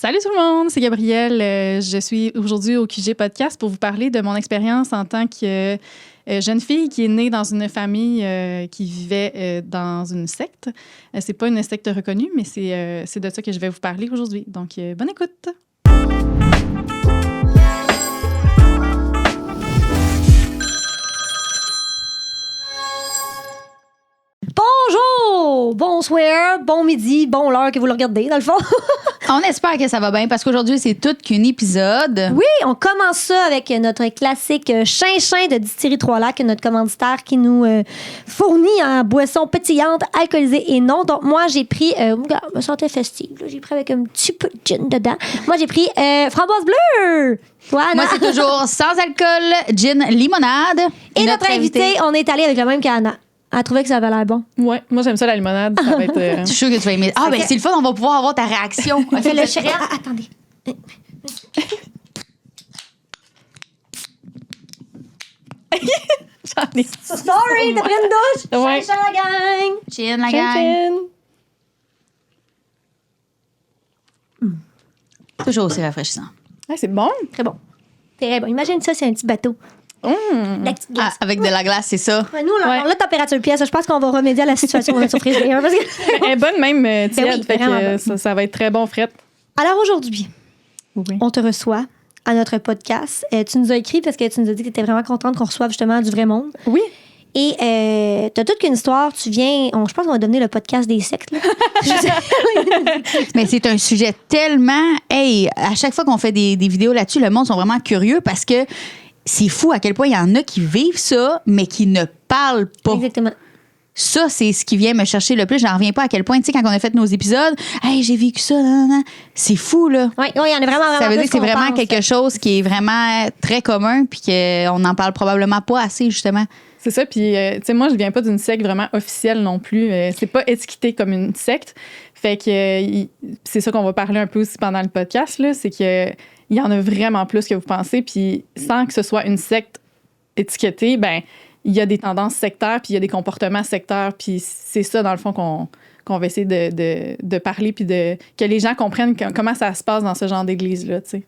Salut tout le monde, c'est Gabrielle. Je suis aujourd'hui au QG Podcast pour vous parler de mon expérience en tant que jeune fille qui est née dans une famille qui vivait dans une secte. C'est pas une secte reconnue, mais c'est de ça que je vais vous parler aujourd'hui. Donc, bonne écoute! Bonjour, bonsoir, bon midi, bon l'heure que vous le regardez, dans le fond. On espère que ça va bien parce qu'aujourd'hui, c'est tout qu'un épisode. Oui, on commence ça avec notre classique Chin-Chin de Distillerie Trois-Lacs, notre commanditaire qui nous fournit en boissons pétillantes, alcoolisées et non. Donc, moi, j'ai pris, je me sentais festive, là. J'ai pris avec un petit peu de gin dedans. Moi, j'ai pris framboise bleue. Toi, Moi, c'est toujours sans alcool, gin, limonade. Et notre invité, on est allé avec le même qu'Anna. Elle trouvait que ça avait l'air bon. Ouais, moi j'aime ça la limonade. Ça va être. Je suis sûre que tu vas aimer. Ah, ben c'est le fun, on va pouvoir avoir ta réaction. Fais le chèque. Attendez. J'en ai. Sorry, t'as pris une douche. Ouais. Chin-chin, la gang. Gin, la gang. Toujours aussi rafraîchissant. Ah, c'est bon. Très bon. Très bon. Imagine ça, c'est un petit bateau. La petite glace. Avec de la glace, c'est ça. Ouais, nous, on a température pièce. Je pense qu'on va remédier à la situation de surprise. Parce que... Elle est bonne même tiède, oui, fait vraiment que ça va être très bon fret. Alors aujourd'hui, Oui. on te reçoit à notre podcast. Tu nous as écrit parce que tu nous as dit que tu étais vraiment contente qu'on reçoive justement du vrai monde. Oui. Et tu as toute qu'une histoire. Tu viens... je pense qu'on va devenir le podcast des sectes. Là. Mais c'est un sujet tellement... Hey, à chaque fois qu'on fait des vidéos là-dessus, le monde sont vraiment curieux parce que c'est fou à quel point il y en a qui vivent ça, mais qui ne parlent pas. Exactement. Ça, c'est ce qui vient me chercher le plus. J'en reviens pas à quel point, tu sais, quand on a fait nos épisodes, hey, j'ai vécu ça, c'est fou, là. Oui, il y en a vraiment. Ça veut dire plus que c'est qu'on vraiment pense. quelque chose qui est vraiment très commun, puis qu'on n'en parle probablement pas assez, justement. C'est ça. Puis, tu sais, moi, je viens pas d'une secte vraiment officielle non plus. C'est pas étiqueté comme une secte. Fait que c'est ça qu'on va parler un peu aussi pendant le podcast, là. C'est que il y en a vraiment plus que vous pensez. Puis, sans que ce soit une secte étiquetée, ben il y a des tendances sectaires, puis il y a des comportements sectaires. Puis, c'est ça, dans le fond, qu'on va essayer de parler, puis que les gens comprennent comment ça se passe dans ce genre d'église-là, tu sais.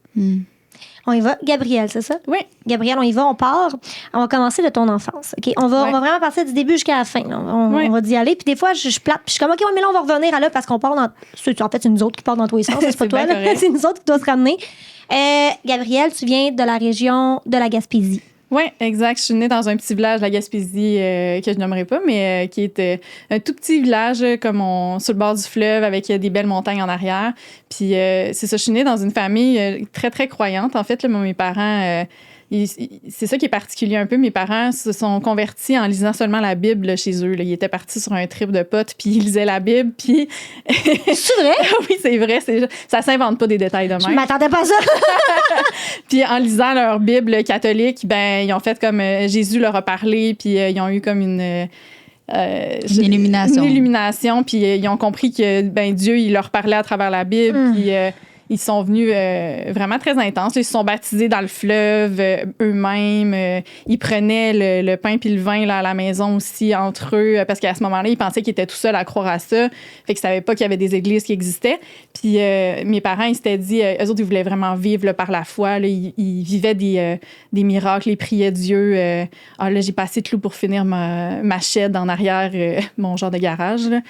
On y va. Gabrielle, c'est ça? Oui. Gabrielle, on y va, on part. On va commencer de ton enfance. OK? On va vraiment partir du début jusqu'à la fin. On va y aller. Puis des fois, je plate. Puis je suis comme, OK, mais là, on va revenir à là parce qu'on part dans. En fait, c'est nous autres qui part dans tous les sens. C'est pas toi, là. C'est nous autres qui doivent se ramener. Gabrielle, tu viens de la région de la Gaspésie. Oui, exact. Je suis née dans un petit village de la Gaspésie que je nommerai pas, mais qui était un tout petit village sur le bord du fleuve avec des belles montagnes en arrière. Puis c'est ça, je suis née dans une famille très, très croyante. En fait, là, mes parents... c'est ça qui est particulier un peu. Mes parents se sont convertis en lisant seulement la Bible là, chez eux. Là. Ils étaient partis sur un trip de potes, puis ils lisaient la Bible, puis... C'est vrai? Oui, c'est vrai. Ça s'invente pas des détails de même. Je m'attendais pas à ça. Puis en lisant leur Bible catholique, ben ils ont fait comme Jésus leur a parlé, puis ils ont eu comme une illumination. Une illumination, puis ils ont compris que ben Dieu, il leur parlait à travers la Bible, puis... ils sont venus vraiment très intenses. Ils se sont baptisés dans le fleuve eux-mêmes. Ils prenaient le pain puis le vin là, à la maison aussi entre eux parce qu'à ce moment-là, ils pensaient qu'ils étaient tout seuls à croire à ça. Fait qu'ils savaient pas qu'il y avait des églises qui existaient. Puis mes parents, ils s'étaient dit, eux autres, ils voulaient vraiment vivre là, par la foi. Là. Ils vivaient des miracles, ils priaient Dieu. Là, j'ai pas assez de clous pour finir ma shed en arrière, mon genre de garage. Là.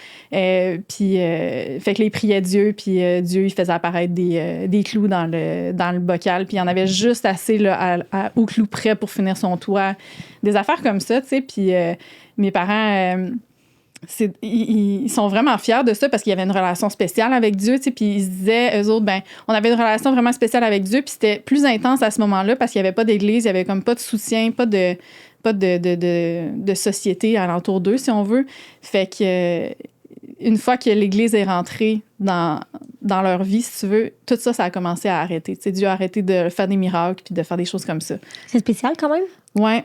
Puis fait que là, ils priaient Dieu, puis Dieu, il faisait apparaître des clous dans le bocal, puis il y en avait juste assez là, au clou près pour finir son toit. Des affaires comme ça, tu sais. Puis mes parents, ils sont vraiment fiers de ça parce qu'il y avait une relation spéciale avec Dieu, tu sais. Puis ils se disaient, eux autres, ben on avait une relation vraiment spéciale avec Dieu, puis c'était plus intense à ce moment-là parce qu'il n'y avait pas d'église, il n'y avait comme pas de soutien, pas de société alentour d'eux, si on veut. Fait que... une fois que l'Église est rentrée dans leur vie, si tu veux, tout ça, ça a commencé à arrêter. Tu sais, Dieu a arrêté de faire des miracles puis de faire des choses comme ça. C'est spécial quand même. Ouais.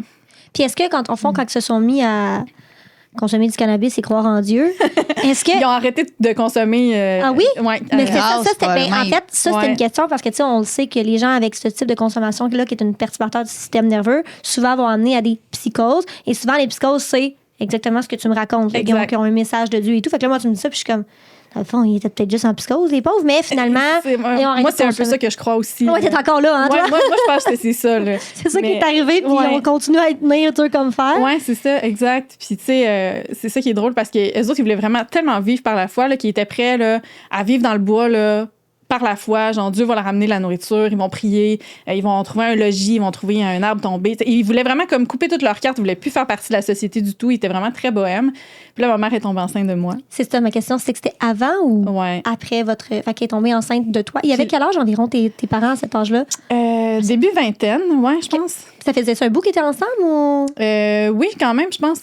Puis est-ce que quand ils se sont mis à consommer du cannabis et croire en Dieu, est-ce que... Ils ont arrêté de consommer... Ah oui? Ouais. Mais c'est ça, c'était... en fait, ça, c'était Ouais. une question parce que, tu sais, on le sait que les gens avec ce type de consommation-là, qui est une perturbateur du système nerveux, souvent vont amener à des psychoses. Et souvent, les psychoses, c'est exactement ce que tu me racontes. Qui ont un message de Dieu et tout. Fait que là, moi, tu me dis ça, puis je suis comme... dans le fond, ils étaient peut-être juste en psychose, les pauvres, mais finalement. Moi, c'est un peu ça que je crois aussi. Ouais, t'es encore là, hein, toi? Moi, je pense que c'est ça. Là. C'est ça qui est arrivé, puis on continue à être nés dur comme fer. Oui, c'est ça, exact. Puis, tu sais, c'est ça qui est drôle parce que les autres, ils voulaient vraiment tellement vivre par la foi, là, qu'ils étaient prêts là, à vivre dans le bois, là, par la foi, genre Dieu va leur ramener la nourriture, ils vont prier, ils vont trouver un logis, ils vont trouver un arbre tombé. Ils voulaient vraiment comme couper toutes leurs cartes, ils voulaient plus faire partie de la société du tout, ils étaient vraiment très bohèmes. Puis là, ma mère est tombée enceinte de moi. C'est ça, ma question, c'est que c'était avant ou après votre... Fait qu'elle est tombée enceinte de toi. Il y avait quel âge environ tes parents à cet âge-là? Début vingtaine, je pense. Ça faisait ça un bout qu'ils étaient ensemble ou? Oui, quand même, je pense.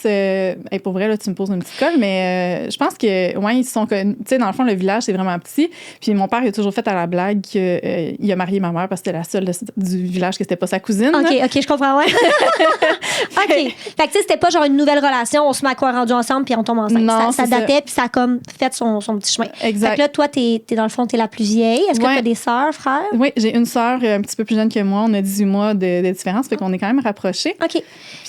Pour vrai, là, tu me poses une petite colle, mais je pense que, ils se sont connus. Tu sais, dans le fond, le village, c'est vraiment petit. Puis mon père, il a toujours fait à la blague qu'il a marié ma mère parce que c'était la seule du village que c'était pas sa cousine. OK, je comprends, ouais. OK. Fait que, tu sais, c'était pas genre une nouvelle relation, on se met à quoi rendu ensemble puis on tombe enceinte. Non, ça datait puis ça a comme fait son petit chemin. Exact. Fait que là, toi, t'es dans le fond, t'es la plus vieille. Est-ce que t'as des sœurs, frères? Oui, j'ai une sœur un petit peu plus jeune que moi. On a 18 mois de différence, fait qu'on est quand même rapprochés. OK.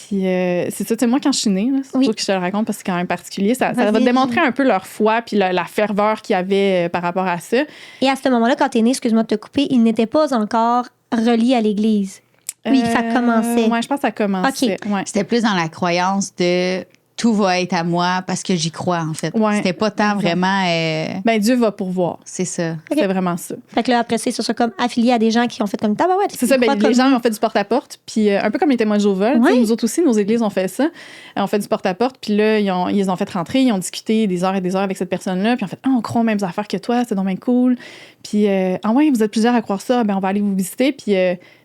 Puis c'est ça, tu sais, moi, quand je suis née, c'est sûr que je te le raconte parce que c'est quand même particulier, ça va te démontrer un peu leur foi puis la ferveur qu'il y avait par rapport à ça. Et à ce moment-là, quand t'es née, excuse-moi de te couper, ils n'étaient pas encore reliés à l'Église. Oui, ça commençait. Oui, je pense que ça commençait. Okay. Ouais. C'était plus dans la croyance de tout va être à moi parce que j'y crois, en fait. Ouais. C'était pas tant vraiment... Dieu va pourvoir. C'est ça. C'était vraiment ça. Fait que là, après, c'est ça comme affilié à des gens qui ont fait comme tabarouette. C'est ça, les gens ont fait du porte-à-porte. Puis un peu comme les témoins de Jéhovah. Nous autres aussi, nos églises ont fait ça. On fait du porte-à-porte. Puis là, ils les ont fait rentrer. Ils ont discuté des heures et des heures avec cette personne-là. Puis en fait, on croit aux mêmes affaires que toi. C'est donc bien cool. Puis, vous êtes plusieurs à croire ça. On va aller vous visiter. Puis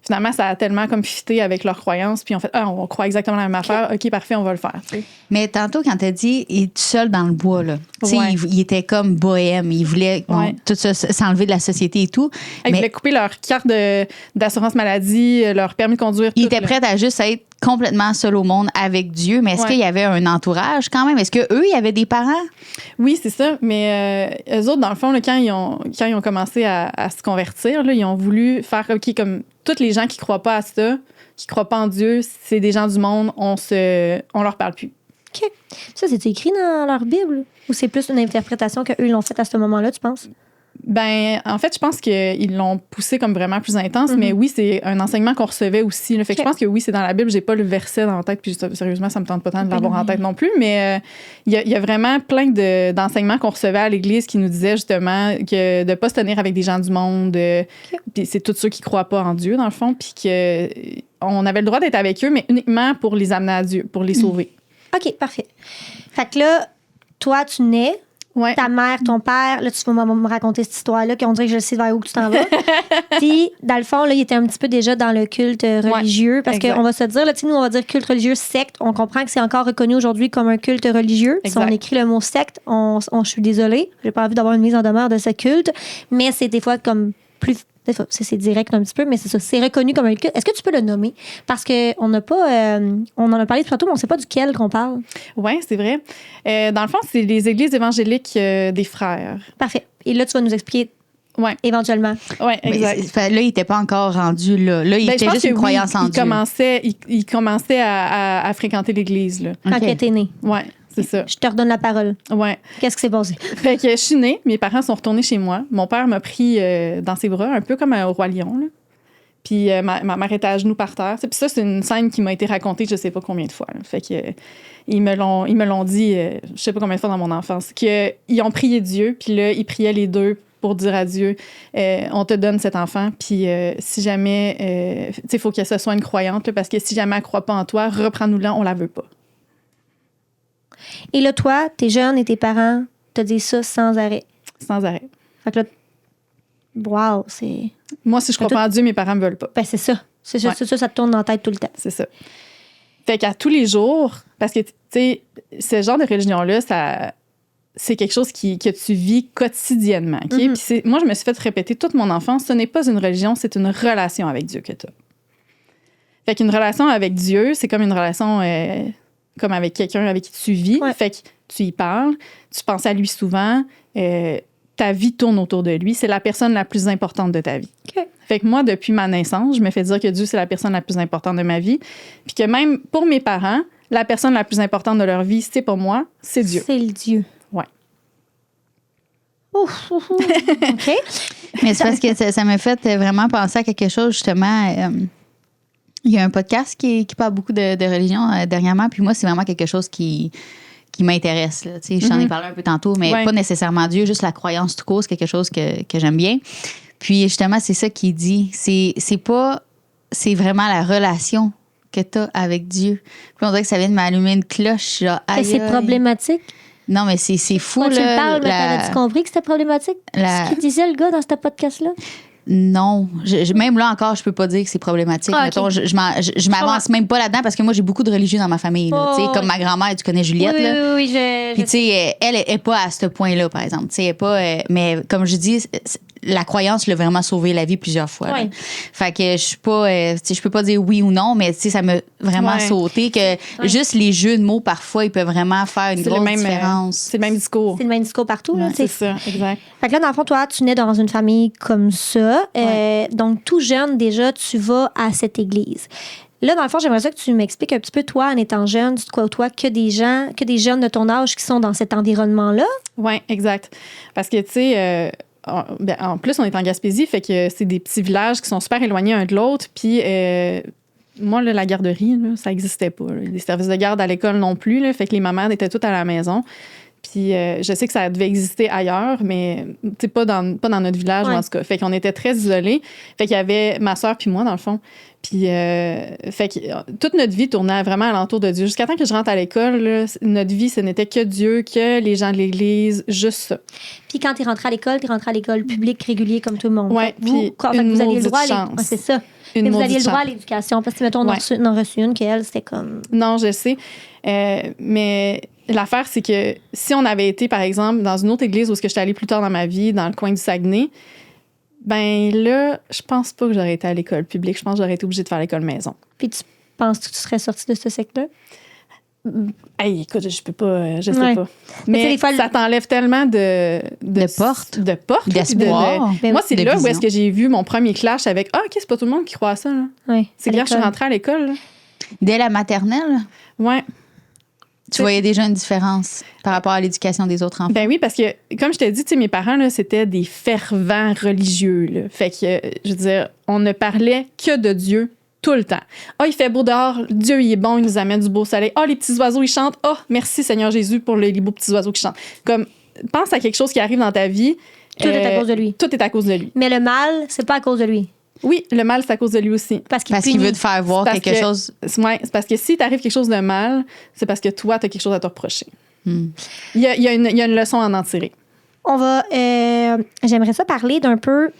finalement, ça a tellement comme fité avec leurs croyances. Puis en fait, on croit exactement la même affaire. OK, parfait, on va le faire. T'sais. Mais tantôt, quand t'as dit, il est tout seul dans le bois, là. Il était comme bohème. Il voulait tout ça, s'enlever de la société et tout. Ils voulaient couper leur carte d'assurance maladie, leur permis de conduire. Il était prêt à juste être complètement seul au monde avec Dieu. Mais est-ce qu'il y avait un entourage quand même? Est-ce qu'eux, il y avait des parents? Oui, c'est ça. Mais eux autres, dans le fond, là, quand ils ont commencé à se convertir, là, ils ont voulu faire comme tous les gens qui croient pas à ça, qui croient pas en Dieu, c'est des gens du monde, on leur parle plus. OK. Ça, c'est écrit dans leur Bible? Ou c'est plus une interprétation qu'eux l'ont faite à ce moment-là, tu penses? En fait, je pense qu'ils l'ont poussé comme vraiment plus intense, mais oui, c'est un enseignement qu'on recevait aussi. Là. Fait que je pense que oui, c'est dans la Bible. J'ai pas le verset dans la tête, puis sérieusement, ça me tente pas tant de l'avoir en tête non plus, mais il y a vraiment plein d'enseignements qu'on recevait à l'Église qui nous disaient justement que de pas se tenir avec des gens du monde, puis c'est tous ceux qui croient pas en Dieu, dans le fond, puis qu'on avait le droit d'être avec eux, mais uniquement pour les amener à Dieu, pour les sauver. OK, parfait. Fait que là, toi, tu nais. Ouais. Ta mère, ton père, là, tu vas me raconter cette histoire-là, qu'on dirait que je sais vers où tu t'en vas. Puis, dans le fond, là, il était un petit peu déjà dans le culte religieux. Parce qu'on va se dire, là, nous, on va dire culte religieux, secte. On comprend que c'est encore reconnu aujourd'hui comme un culte religieux. Si on écrit le mot secte, je suis désolée. J'ai pas envie d'avoir une mise en demeure de ce culte. Mais c'est des fois comme plus. C'est direct un petit peu, mais c'est ça. C'est reconnu comme un culte. Est-ce que tu peux le nommer? Parce qu'on n'a pas. On en a parlé tantôt, mais on ne sait pas duquel qu'on parle. Oui, c'est vrai. Dans le fond, c'est les églises évangéliques des frères. Parfait. Et là, tu vas nous expliquer. Ouais. Éventuellement. Oui, exact. Là, il n'était pas encore rendu là. Là, il était juste une croyance en Dieu. Il commençait à fréquenter l'église. Là. Quand tu étais née. Oui, c'est ça. Je te redonne la parole. Ouais. Qu'est-ce qui s'est passé? Fait que je suis née, mes parents sont retournés chez moi. Mon père m'a pris dans ses bras, un peu comme au Roi Lion. Là. Puis ma mère était à genoux par terre. Puis ça, c'est une scène qui m'a été racontée je sais pas combien de fois. Là. Fait que ils me l'ont dit je sais pas combien de fois dans mon enfance. Qu'ils ont prié Dieu, puis là, ils priaient les deux pour dire à Dieu, on te donne cet enfant, puis si jamais, tu sais, il faut que ce soit une croyante, là, parce que si jamais elle ne croit pas en toi, reprends-nous-la, on la veut pas. Et là, toi, t'es jeune et tes parents te disent ça sans arrêt. Sans arrêt. Fait que là, wow, c'est... Moi, si je crois pas en Dieu, mes parents me veulent pas. Ben, c'est ça. C'est ça, ça te tourne dans la tête tout le temps. C'est ça. Fait qu'à tous les jours, parce que, tu sais, ce genre de religion-là, c'est quelque chose que tu vis quotidiennement. Okay? Puis moi, je me suis fait répéter toute mon enfance, ce n'est pas une religion, c'est une relation avec Dieu que tu as. Fait qu'une relation avec Dieu, c'est comme une relation comme avec quelqu'un avec qui tu vis. Ouais. Fait que tu y parles, tu penses à lui souvent, ta vie tourne autour de lui. C'est la personne la plus importante de ta vie. Okay. Fait que moi, depuis ma naissance, je me fais dire que Dieu, c'est la personne la plus importante de ma vie. Puis que même pour mes parents, la personne la plus importante de leur vie, c'est pas moi, c'est Dieu. C'est le Dieu. Ouais. Ouf. OK. Mais c'est parce que ça m'a fait vraiment penser à quelque chose, justement. Il y a un podcast qui parle beaucoup de religion dernièrement, puis moi, c'est vraiment quelque chose qui m'intéresse. Là. Tu sais, j'en ai parlé un peu tantôt, mais pas nécessairement Dieu, juste la croyance tout court, c'est quelque chose que j'aime bien. Puis justement, c'est ça qu'il dit. C'est vraiment la relation que tu as avec Dieu. Puis on dirait que ça vient de m'allumer une cloche. Genre, c'est problématique. Non, mais c'est fou. Quand tu me parles, mais t'avais-tu compris que c'était problématique? Ce qu'il disait, le gars, dans ce podcast-là? Non. Même là encore, je peux pas dire que c'est problématique. Mettons, je m'avance même pas là-dedans parce que moi, j'ai beaucoup de religieux dans ma famille. Là, comme ma grand-mère, tu connais Juliette. Oui, Puis, tu sais, elle est pas à ce point-là, par exemple. Tu sais, elle est pas. Mais comme je dis, la croyance l'a vraiment sauvé la vie plusieurs fois. Là. Fait que je suis pas. Je peux pas dire oui ou non, mais tu sais, ça m'a vraiment sauté que juste les jeux de mots, parfois, ils peuvent vraiment faire une grosse différence. C'est le même discours. C'est le même discours partout. Là, c'est ça, exact. Fait que là, dans le fond, toi, tu nais dans une famille comme ça. Donc, tout jeune, déjà, tu vas à cette église. Là, dans le fond, j'aimerais ça que tu m'expliques un petit peu, toi, en étant jeune, tu te côtoies que des jeunes de ton âge qui sont dans cet environnement-là. Oui, exact. Parce que, tu sais, en plus, on est en Gaspésie, fait que c'est des petits villages qui sont super éloignés un de l'autre. Puis, moi, là, la garderie, là, ça n'existait pas. Là. Les services de garde à l'école non plus. Là, fait que les mamans étaient toutes à la maison. Puis, je sais que ça devait exister ailleurs, mais pas dans notre village, en tout cas. Fait qu'on était très isolés. Fait qu'il y avait ma soeur puis moi, dans le fond. Puis, fait que toute notre vie tournait vraiment alentour de Dieu. Jusqu'à temps que je rentre à l'école, là, notre vie, ce n'était que Dieu, que les gens de l'Église, juste ça. Puis, quand tu es rentré à l'école publique régulier comme tout le monde. Oui, puis vous aviez le droit c'est ça. Mais vous aviez le droit à l'éducation. Parce que, mettons, on en a reçu une qu'elle, c'était comme... Non, je sais. Mais l'affaire, c'est que si on avait été, par exemple, dans une autre église où j'étais allée plus tard dans ma vie, dans le coin du Saguenay, ben là, je pense pas que j'aurais été à l'école publique. Je pense que j'aurais été obligée de faire l'école maison. Puis tu penses que tu serais sortie de ce secteur? Hey, écoute, je peux pas, je sais pas. Mais ça t'enlève tellement de portes. De portes. D'espoir. Moi, c'est là où est-ce que j'ai vu mon premier clash avec « Ah, OK, c'est pas tout le monde qui croit à ça. » C'est quand je suis rentrée à l'école. Là. Dès la maternelle? Oui. Tu voyais déjà une différence par rapport à l'éducation des autres enfants? Ben oui, parce que, comme je t'ai dit, mes parents, là, c'était des fervents religieux. Là. Fait que, je veux dire, on ne parlait que de Dieu tout le temps. Ah, il fait beau dehors, Dieu, il est bon, il nous amène du beau soleil. Ah, les petits oiseaux, ils chantent. Ah, merci Seigneur Jésus pour les beaux petits oiseaux qui chantent. Comme, pense à quelque chose qui arrive dans ta vie. Tout est à cause de lui. Tout est à cause de lui. Mais le mal, c'est pas à cause de lui. Oui, le mal, c'est à cause de lui aussi. Parce qu'il veut te faire voir quelque chose. Oui, c'est parce que si t'arrive quelque chose de mal, c'est parce que toi, t'as quelque chose à te reprocher. Il y a une leçon à en tirer. On va... j'aimerais ça parler d'un peu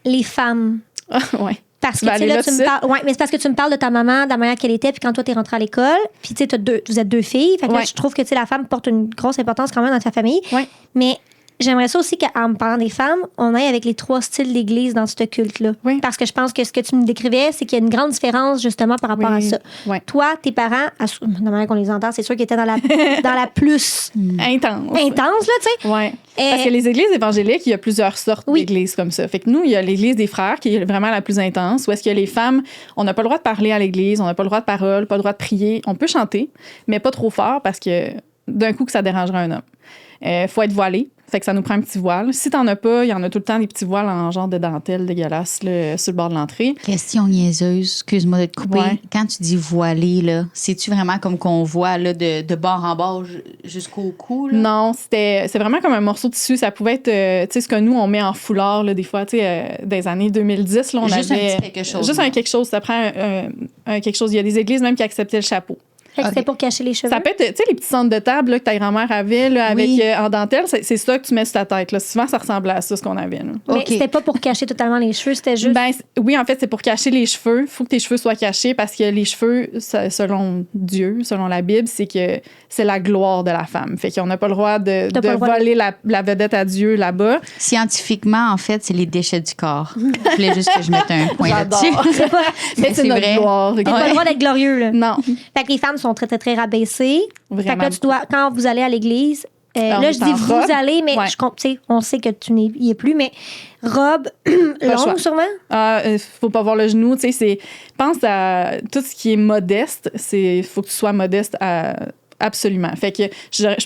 les femmes. Ah, ouais. Parce que, tu sais, là, tu me parles. Ouais, mais c'est parce que tu me parles de ta maman, de la manière qu'elle était, puis quand toi, t'es rentrée à l'école. Puis, tu sais, vous êtes deux filles. Fait que là, je trouve que, tu sais, la femme porte une grosse importance quand même dans ta famille. Ouais. Mais j'aimerais ça aussi qu'en me parlant des femmes, on aille avec les 3 styles d'église dans ce culte-là. Oui. Parce que je pense que ce que tu me décrivais, c'est qu'il y a une grande différence, justement, par rapport à ça. Oui. Toi, tes parents, de la manière qu'on les entend, c'est sûr qu'ils étaient dans la plus... Intense, là, tu sais. Oui. Parce que les églises évangéliques, il y a plusieurs sortes d'églises comme ça. Fait que nous, il y a l'église des frères qui est vraiment la plus intense, où est-ce que les femmes, on n'a pas le droit de parler à l'église, on n'a pas le droit de parole, pas le droit de prier. On peut chanter, mais pas trop fort parce que d'un coup que ça dérangerait un homme. Faut être voilé. Fait que ça nous prend un petit voile. Si t'en as pas, il y en a tout le temps des petits voiles en genre de dentelle dégueulasse là, sur le bord de l'entrée. Question niaiseuse, excuse-moi de te couper. Ouais. Quand tu dis voilé, là, c'est-tu vraiment comme qu'on voit là, de bord en bord jusqu'au cou? Là? Non, c'est vraiment comme un morceau de tissu. Ça pouvait être, tu sais, ce que nous, on met en foulard, là, des fois, tu sais, des années 2010, là, on juste avait... un petit quelque chose. Juste un quelque chose. Ça prend un quelque chose. Il y a des églises même qui acceptaient le chapeau. Fait que c'était pour cacher les cheveux. Ça peut être, tu sais, les petits centres de table là, que ta grand-mère avait là, avec en dentelle, c'est ça que tu mets sur ta tête. Là. Souvent, ça ressemblait à ça, ce qu'on avait. Là. Mais c'était pas pour cacher totalement les cheveux, c'était juste... Ben, oui, en fait, c'est pour cacher les cheveux. Il faut que tes cheveux soient cachés parce que les cheveux, selon Dieu, selon la Bible, c'est que c'est la gloire de la femme. Fait qu'on n'a pas le droit de voler la vedette à Dieu là-bas. Scientifiquement, en fait, c'est les déchets du corps. Je voulais juste que je mette un point là-dessus. Mais c'est notre vrai. gloire. T'as pas le droit d'être glorieux, là. Non. Fait que les femmes sont très, très, très rabaissées. Vraiment. Fait que là, tu dois, quand vous allez à l'église, là, je dis vous allez, mais on sait que tu n'y es plus, mais robe longue, sûrement? Faut pas voir le genou. Tu sais, pense à tout ce qui est modeste. Faut que tu sois modeste absolument. Fait que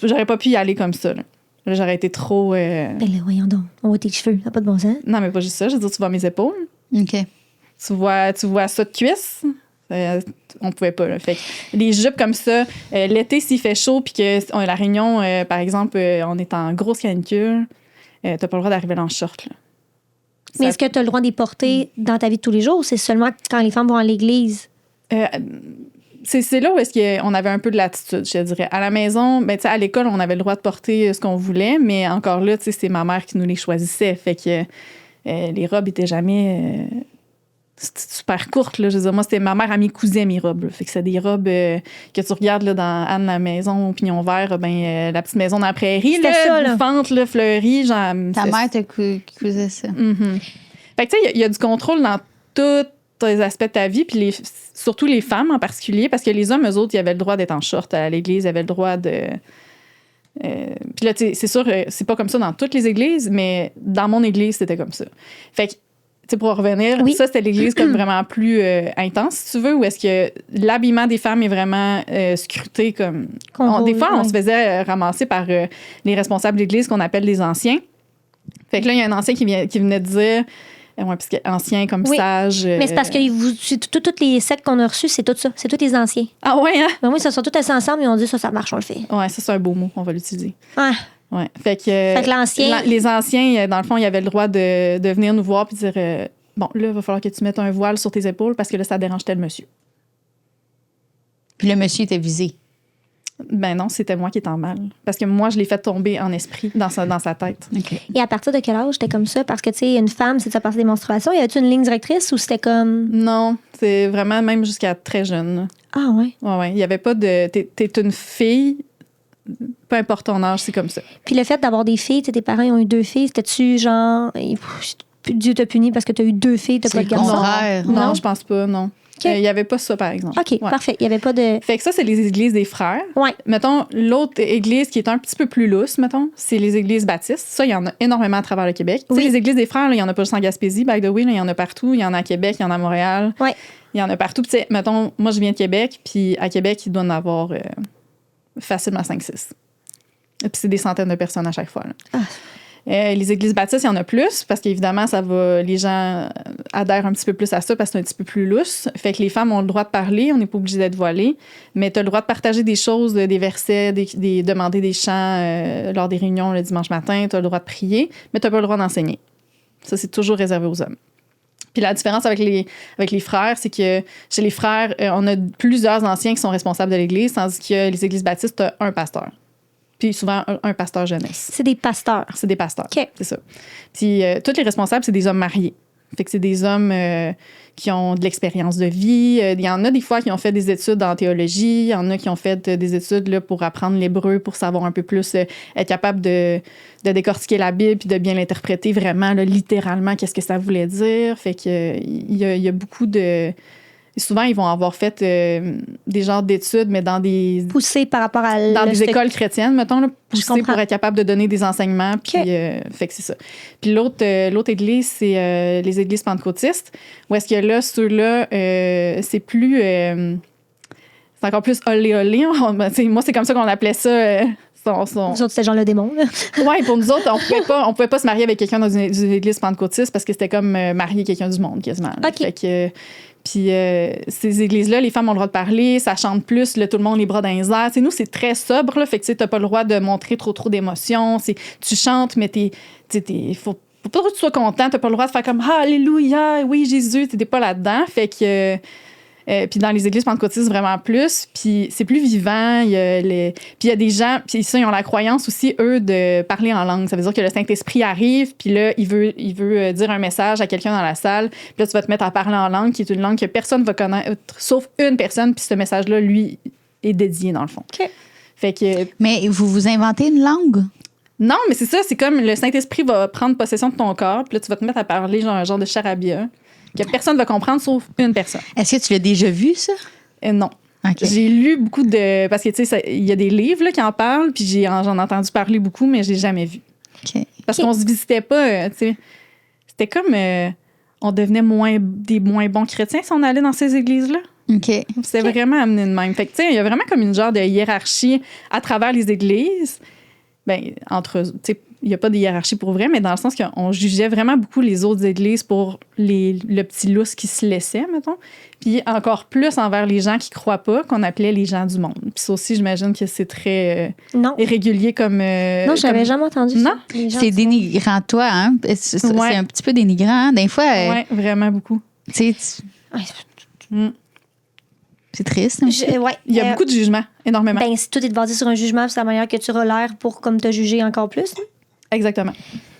j'aurais pas pu y aller comme ça. Là. Là, j'aurais été trop... Ben là, voyons donc. On voit tes cheveux, ça n'a pas de bon sens. Non, mais pas juste ça. Je veux dire, tu vois mes épaules. OK. Tu vois ça de cuisse. On pouvait pas, là. Fait que les jupes comme ça, l'été, s'il fait chaud, puis que la Réunion, par exemple, on est en grosse canicule, t'as pas le droit d'arriver en short, là. Mais est-ce que tu as le droit de les porter dans ta vie de tous les jours ou c'est seulement quand les femmes vont à l'église? C'est là où est-ce qu'on avait un peu de latitude, je dirais. À la maison, ben, à l'école, on avait le droit de porter ce qu'on voulait, mais encore là, c'est ma mère qui nous les choisissait. Fait que les robes étaient jamais super courtes. Là. Je veux dire, moi, c'était ma mère à mes cousins, mes robes. Là. Fait que c'est des robes que tu regardes là, dans Anne la maison au pignon vert, la petite maison dans la prairie, là, bouffante, là, fleurie. Genre, ta mère te cousait ça. Mm-hmm. Fait que tu sais, il y a du contrôle dans tous les aspects de ta vie, puis surtout les femmes en particulier, parce que les hommes, eux autres, ils avaient le droit d'être en short à l'église, ils avaient le droit de... puis là, c'est sûr, c'est pas comme ça dans toutes les églises, mais dans mon église, c'était comme ça. Fait que, tu sais, pour revenir, ça, c'était l'église comme vraiment plus intense, si tu veux, où est-ce que l'habillement des femmes est vraiment scruté comme... des fois, on se faisait ramasser par les responsables de l'église qu'on appelle les anciens. Fait que là, il y a un ancien qui venait de dire... Oui, parce que ancien comme sage. Mais c'est parce que toutes les sectes qu'on a reçues, c'est tout ça. C'est tous les anciens. Ah ouais, hein? Ben oui, ça sont tous assis ensemble et on dit ça marche, on le fait. Ouais, ça, c'est un beau mot, on va l'utiliser. Ah. Ouais. Fait que l'ancien. Les anciens, dans le fond, ils avaient le droit de venir nous voir et dire bon, là, il va falloir que tu mettes un voile sur tes épaules parce que là, ça dérange tel monsieur. Puis le monsieur était visé. Ben non, c'était moi qui étais en mal. Parce que moi, je l'ai fait tomber en esprit dans sa tête. Okay. Et à partir de quel âge c'était comme ça? Parce que, tu sais, une femme, c'est de se passer des menstruations. Y avait-tu une ligne directrice ou c'était comme... Non, c'est vraiment même jusqu'à très jeune. Ah ouais? Ouais. Il n'y avait pas de... T'es une fille, peu importe ton âge, c'est comme ça. Puis le fait d'avoir des filles, tes parents ont eu 2 filles, c'était-tu genre... Dieu t'a puni parce que t'as eu 2 filles, t'as pas de garçon? Non, je pense pas, non. Il n'y avait pas ça, par exemple. OK, parfait. Il n'y avait pas de... Fait que ça, c'est les églises des frères. Ouais. Mettons, l'autre église qui est un petit peu plus lousse, mettons, c'est les églises baptistes. Ça, il y en a énormément à travers le Québec. Oui. Tu sais, les églises des frères, il n'y en a pas juste en Gaspésie, by the way, il y en a partout. Il y en a à Québec, il y en a à Montréal. Oui. Il y en a partout. Puis, mettons, moi, je viens de Québec, puis à Québec, il doit en avoir facilement 5-6. Et puis, c'est des centaines de personnes à chaque fois. Les églises baptistes, il y en a plus parce qu'évidemment, les gens adhèrent un petit peu plus à ça parce que c'est un petit peu plus lousse. Fait que les femmes ont le droit de parler, on n'est pas obligé d'être voilées, mais tu as le droit de partager des choses, des versets, demander des chants lors des réunions le dimanche matin, tu as le droit de prier, mais tu n'as pas le droit d'enseigner. Ça, c'est toujours réservé aux hommes. Puis la différence avec les frères, c'est que chez les frères, on a plusieurs anciens qui sont responsables de l'église, tandis que les églises baptistes, tu as un pasteur. Puis souvent, un pasteur jeunesse. C'est des pasteurs. C'est des pasteurs. Okay. C'est ça. Puis tous les responsables, c'est des hommes mariés. Fait que c'est des hommes qui ont de l'expérience de vie. Il y en a des fois qui ont fait des études en théologie. Il y en a qui ont fait des études là, pour apprendre l'hébreu, pour savoir un peu plus, être capable de décortiquer la Bible puis de bien l'interpréter vraiment, là, littéralement, qu'est-ce que ça voulait dire. Fait que il y a beaucoup de... Souvent, ils vont avoir fait des genres d'études, mais dans des... Poussés par rapport à... Dans des écoles chrétiennes, mettons, là, poussés pour être capable de donner des enseignements. Puis, fait que c'est ça. Puis l'autre église, c'est les églises pentecôtistes, où est-ce que là, ceux-là, c'est plus... c'est encore plus olé-olé. Moi, c'est comme ça qu'on appelait ça... Nous autres, c'était genre le démon. Oui, pour nous autres, on pouvait pas se marier avec quelqu'un dans une église pentecôtiste parce que c'était comme marier quelqu'un du monde, quasiment. OK. Fait que... Puis ces églises-là, les femmes ont le droit de parler, ça chante plus, là, tout le monde les bras dans les airs. T'sais, nous, c'est très sobre, là, fait que tu n'as pas le droit de montrer trop d'émotions. Tu chantes, mais faut pas que tu sois content. Tu n'as pas le droit de faire comme « Alléluia, oui, Jésus », tu n'es pas là-dedans. Fait que... puis dans les églises pentecôtistes, vraiment plus. Puis c'est plus vivant. Puis il y a des gens, puis ça, ils ont la croyance aussi, eux, de parler en langue. Ça veut dire que le Saint-Esprit arrive, puis là, il veut dire un message à quelqu'un dans la salle. Puis là, tu vas te mettre à parler en langue, qui est une langue que personne ne va connaître, sauf une personne. Puis ce message-là, lui, est dédié, dans le fond. OK. Fait que... Mais vous inventez une langue? Non, mais c'est ça. C'est comme le Saint-Esprit va prendre possession de ton corps, puis là, tu vas te mettre à parler genre un genre de charabia que personne ne va comprendre sauf une personne. Est-ce que tu l'as déjà vu, ça? Non. Okay. J'ai lu beaucoup de... Parce que, tu sais, il y a des livres là, qui en parlent, puis j'en ai entendu parler beaucoup, mais je l'ai jamais vu. Okay. Parce qu'on se visitait pas, tu sais. C'était comme... on devenait des moins bons chrétiens si on allait dans ces églises-là. OK. C'était vraiment amené de même. Fait que, tu sais, il y a vraiment comme une genre de hiérarchie à travers les églises. entre eux, tu sais, il n'y a pas de hiérarchie pour vrai, mais dans le sens qu'on jugeait vraiment beaucoup les autres églises pour le petit lousse qui se laissait, mettons. Puis encore plus envers les gens qui ne croient pas, qu'on appelait les gens du monde. Puis ça aussi, j'imagine que c'est très irrégulier comme... non, je n'avais jamais entendu ça. Non, c'est dénigrant, toi, hein? C'est un petit peu dénigrant. Des fois... Oui, vraiment beaucoup. C'est triste. Il y a beaucoup de jugements, énormément. Ben, si tout est basé sur un jugement, c'est la manière que tu relaires pour comme te juger encore plus. Exactement.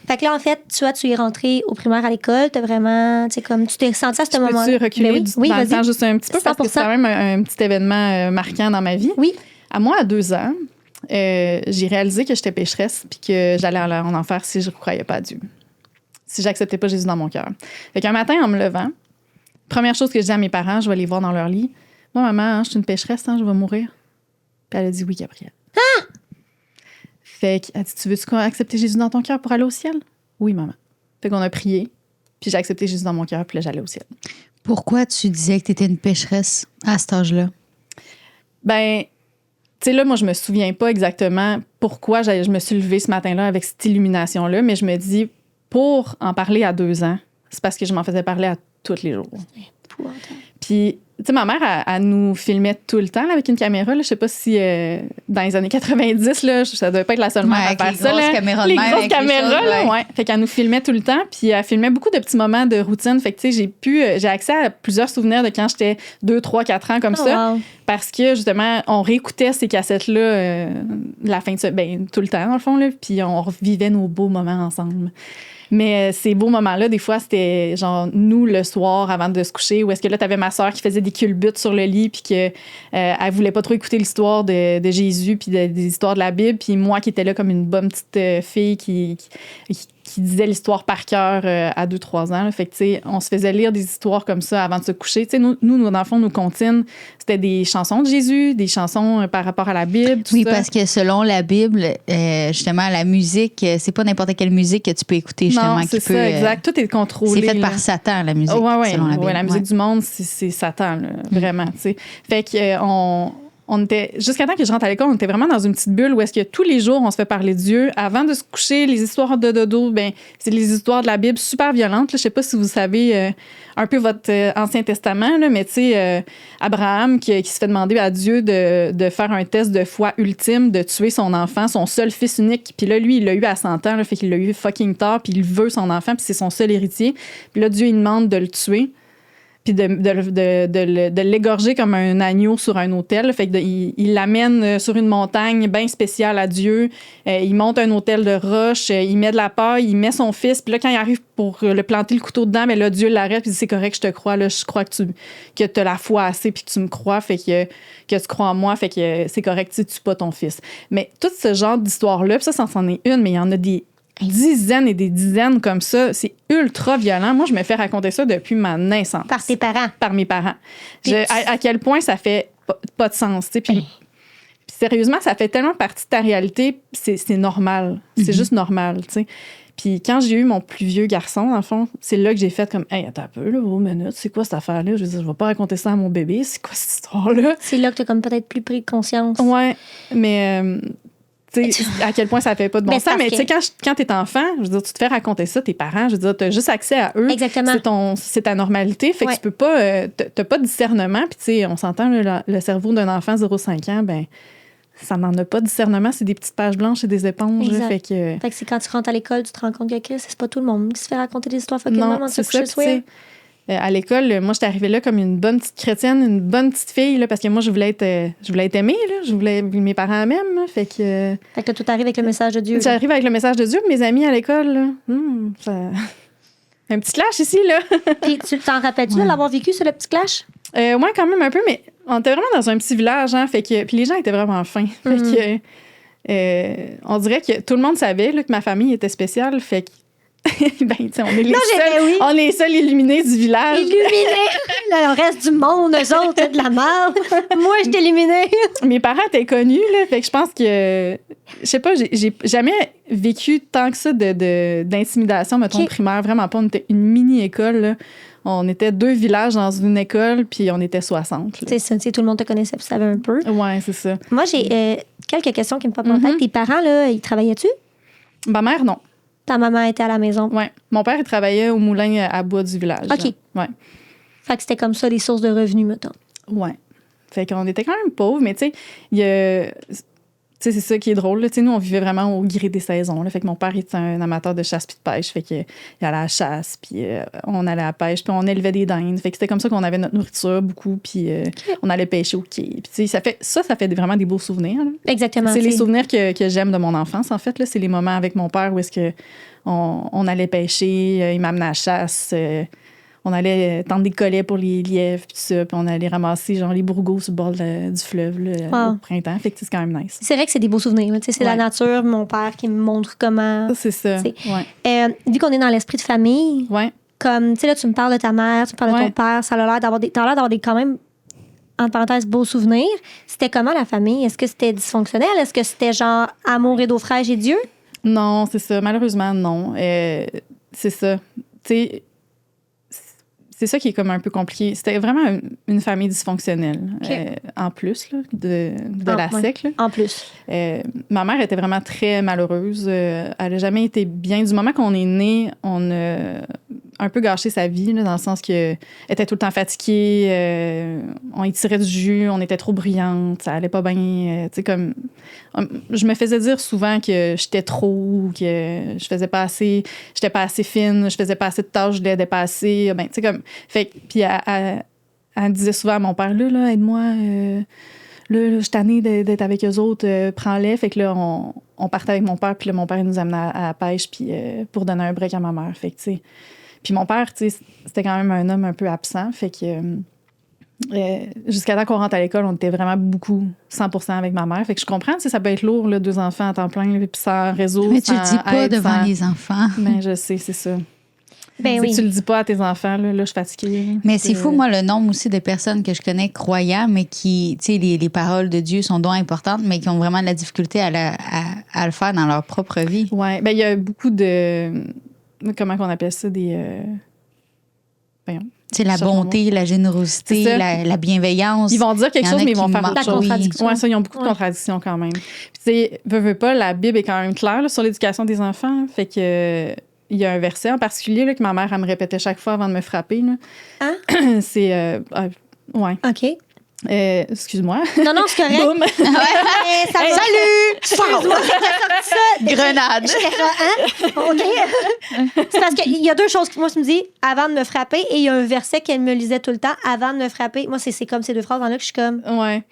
Fait que là, en fait, tu es rentré au primaire à l'école, t'as vraiment, tu sais, comme tu t'es senti à ce moment-là. Peux-tu reculer dans le temps juste un petit peu 100%. Parce que c'est quand même un petit événement marquant dans ma vie. Oui. À moi, à 2 ans, j'ai réalisé que j'étais pécheresse puis que j'allais en enfer si je ne croyais pas à Dieu. Si j'acceptais pas Jésus dans mon cœur. Fait qu'un matin, en me levant, première chose que je dis à mes parents, je vais les voir dans leur lit. Moi, maman, je suis une pécheresse, je vais mourir. Puis elle a dit oui, Gabrielle. Ah! Fait qu'elle a dit, tu veux-tu accepter Jésus dans ton cœur pour aller au ciel? Oui, maman. Fait qu'on a prié, puis j'ai accepté Jésus dans mon cœur, puis là, j'allais au ciel. Pourquoi tu disais que tu étais une pécheresse à cet âge-là? Ben, tu sais, là, moi, je me souviens pas exactement pourquoi je me suis levée ce matin-là avec cette illumination-là, mais je me dis, pour en parler à 2 ans, c'est parce que je m'en faisais parler à tous les jours. Puis, tu sais, ma mère, elle nous filmait tout le temps là, avec une caméra. Là. Je sais pas si dans les années 90, là, ça devait pas être la seule mère à faire ça. Les grosses caméras, là, ouais. Fait qu'elle nous filmait tout le temps. Puis elle filmait beaucoup de petits moments de routine. Fait que, tu sais, j'ai accès à plusieurs souvenirs de quand j'étais 2, 3, 4 ans comme ça. Wow. Parce que, justement, on réécoutait ces cassettes-là la fin de tout le temps, dans le fond. Là, puis on revivait nos beaux moments ensemble. Mais ces beaux moments-là, des fois, c'était genre nous le soir avant de se coucher, où est-ce que là, t'avais ma soeur qui faisait des culbutes sur le lit, puis qu'elle voulait pas trop écouter l'histoire de Jésus, puis des histoires de la Bible, puis moi qui étais là comme une bonne petite fille qui disait l'histoire par cœur à 2-3 ans. Là. Fait que, tu sais, on se faisait lire des histoires comme ça avant de se coucher. Tu sais, nous, dans le fond, nos comptines, c'était des chansons de Jésus, des chansons par rapport à la Bible, tout ça. Oui, parce que selon la Bible, justement, la musique, c'est pas n'importe quelle musique que tu peux écouter, justement. Non, c'est ça, exact. Tout est contrôlé. C'est fait par Satan, la musique, selon la Bible. Oui, la musique du monde, c'est Satan, là, vraiment, tu sais. Fait que on était, jusqu'à temps que je rentre à l'école, on était vraiment dans une petite bulle où est-ce que tous les jours, on se fait parler de Dieu. Avant de se coucher, les histoires de dodo, c'est les histoires de la Bible super violentes. Là. Je sais pas si vous savez un peu votre Ancien Testament, là, mais tu sais, Abraham qui se fait demander à Dieu de faire un test de foi ultime, de tuer son enfant, son seul fils unique. Puis là, lui, il l'a eu à 100 ans, là, fait qu'il l'a eu fucking tard, puis il veut son enfant, puis c'est son seul héritier. Puis là, Dieu, il demande de le tuer. Puis de l'égorger comme un agneau sur un autel. Fait que il l'amène sur une montagne bien spéciale à Dieu. Il monte un autel de roche, il met de la paille, il met son fils. Puis là, quand il arrive pour le planter le couteau dedans, mais là, Dieu l'arrête puis dit, c'est correct, je te crois. Là, je crois que tu as la foi assez puis que tu me crois, fait que tu crois en moi, fait que c'est correct, tu tues pas ton fils. Mais tout ce genre d'histoire-là, puis ça c'en est une, mais il y en a des dizaines et des dizaines comme ça. C'est ultra violent. Moi, je me fais raconter ça depuis ma naissance. Par tes parents? Par mes parents. À quel point ça fait pas de sens, tu sais. Puis sérieusement, ça fait tellement partie de ta réalité, c'est normal. C'est juste normal, tu sais. Puis quand j'ai eu mon plus vieux garçon, dans le fond, c'est là que j'ai fait comme, hey, attends un peu, là, vos minutes, c'est quoi cette affaire-là? Je veux dire, je vais pas raconter ça à mon bébé, c'est quoi cette histoire-là? C'est là que tu as comme peut-être plus pris de conscience. Ouais, mais... à quel point ça fait pas de bon sens. Mais tu sais, quand t'es enfant, je veux dire, tu te fais raconter ça, tes parents, je veux dire, t'as juste accès à eux. Exactement. C'est ta normalité. Fait que tu peux pas, t'as pas de discernement. Puis tu sais, on s'entend, le cerveau d'un enfant 0-5 ans, ça n'en a pas de discernement. C'est des petites pages blanches et des éponges. Là, fait que c'est quand tu rentres à l'école, tu te rends compte que c'est pas tout le monde qui se fait raconter des histoires fucking avant de se coucher le soir. À l'école, moi, j'étais arrivée là comme une bonne petite chrétienne, une bonne petite fille, là, parce que moi, je voulais être aimée, là. Je voulais mes parents m'aiment, fait que là, tout arrive avec le message de Dieu. J'arrive avec le message de Dieu, mes amis à l'école, là, un petit clash ici, là. Puis tu t'en rappelles-tu de l'avoir vécu, ce le petit clash? Moi, quand même un peu, mais on était vraiment dans un petit village, hein, fait que puis les gens étaient vraiment fins. Fait que on dirait que tout le monde savait là, que ma famille était spéciale, fait que on est les seuls illuminés du village. Illuminés! Le reste du monde, eux autres, c'est de la merde. Moi, je t'ai éliminé. Mes parents étaient connus, là, fait que je pense que... Je sais pas, j'ai jamais vécu tant que ça d'intimidation, mettons, primaire. Vraiment pas. On était une mini-école, là. On était 2 villages dans une école, puis on était 60. C'est ça, tout le monde te connaissait, tu savais un peu. Ouais, c'est ça. Moi, j'ai quelques questions qui me popent en tête. Tes parents, là, ils travaillaient-tu? Ma mère, non. Ta maman était à la maison? Ouais. Mon père, il travaillait au moulin à bois du village. OK. Ouais. Fait que c'était comme ça, les sources de revenus, mettons. Ouais. Fait qu'on était quand même pauvres, mais tu sais, il y a... Tu sais, c'est ça qui est drôle. Là. Nous, on vivait vraiment au gré des saisons. Là. Fait que mon père était un amateur de chasse puis de pêche. Fait qu'il allait à la chasse, puis on allait à la pêche, puis on élevait des dindes. Fait que c'était comme ça qu'on avait notre nourriture beaucoup, puis on allait pêcher au quai. Puis ça fait vraiment des beaux souvenirs. Là. Exactement. C'est les souvenirs que j'aime de mon enfance, en fait. Là. C'est les moments avec mon père où est-ce que on allait pêcher, il m'amenait à la chasse. On allait tendre des collets pour les lièvres, puis ça, puis on allait ramasser genre les bourgots sur le bord du fleuve là, au printemps. Fait que c'est quand même nice. C'est vrai que c'est des beaux souvenirs. C'est la nature, mon père qui me montre comment. C'est ça. Ouais. Vu qu'on est dans l'esprit de famille, comme tu sais, là, tu me parles de ta mère, tu me parles de ton père, ça a l'air d'avoir des quand même, entre parenthèses, beaux souvenirs. C'était comment la famille? Est-ce que c'était dysfonctionnel? Est-ce que c'était genre amour et d'eau fraîche et Dieu? Non, c'est ça. Malheureusement, non. C'est ça. Tu sais, c'est ça qui est comme un peu compliqué. C'était vraiment une famille dysfonctionnelle, en plus là, de la SEC. Là. En plus. Ma mère était vraiment très malheureuse. Elle n'a jamais été bien. Du moment qu'on est né, on a un peu gâché sa vie, là, dans le sens qu'elle était tout le temps fatiguée. On y tirait du jus, on était trop bruyante, ça allait pas bien. Comme, je me faisais dire souvent que j'étais trop, que je faisais pas assez, j'étais pas assez fine, je faisais pas assez de tâches, je l'aidais pas assez. Ben, comme, fait, puis elle disait souvent à mon père, là aide-moi, là, je suis tannée d'être avec eux autres, prends-les. Fait que là, on partait avec mon père, puis là, mon père nous amenait à la pêche, puis pour donner un break à ma mère. Fait que, tu sais. Puis mon père, tu sais, c'était quand même un homme un peu absent. Fait que jusqu'à temps qu'on rentre à l'école, on était vraiment beaucoup 100% avec ma mère. Fait que je comprends, tu sais, ça peut être lourd, là, 2 enfants à temps plein, puis sans réseau, mais sans tu le dis pas devant les enfants. Ben, je sais, c'est ça. Ben oui. Tu le dis pas à tes enfants, là je suis fatiguée. Mais c'est fou, moi, le nombre aussi de personnes que je connais croyants, mais qui, tu sais, les paroles de Dieu sont donc importantes, mais qui ont vraiment de la difficulté à le faire dans leur propre vie. Oui, ben il y a beaucoup de... Comment qu'on appelle ça? C'est la bonté, la générosité, la bienveillance. Ils vont dire quelque chose, mais ils vont faire autre chose. La contradiction. Oui, ça, ils ont beaucoup de contradictions quand même. Puis, tu sais, veux pas, la Bible est quand même claire là, sur l'éducation des enfants. Fait que... Il y a un verset en particulier là, que ma mère elle me répétait chaque fois avant de me frapper. Là. Hein? C'est... ouais. OK. Excuse-moi. Non, c'est correct. Boum! Salut! Excuse-moi, Grenade! OK. C'est parce qu'il y a 2 choses que moi, je me dis avant de me frapper, et il y a un verset qu'elle me lisait tout le temps avant de me frapper. Moi, c'est comme ces 2 phrases-là que je suis comme... Ouais.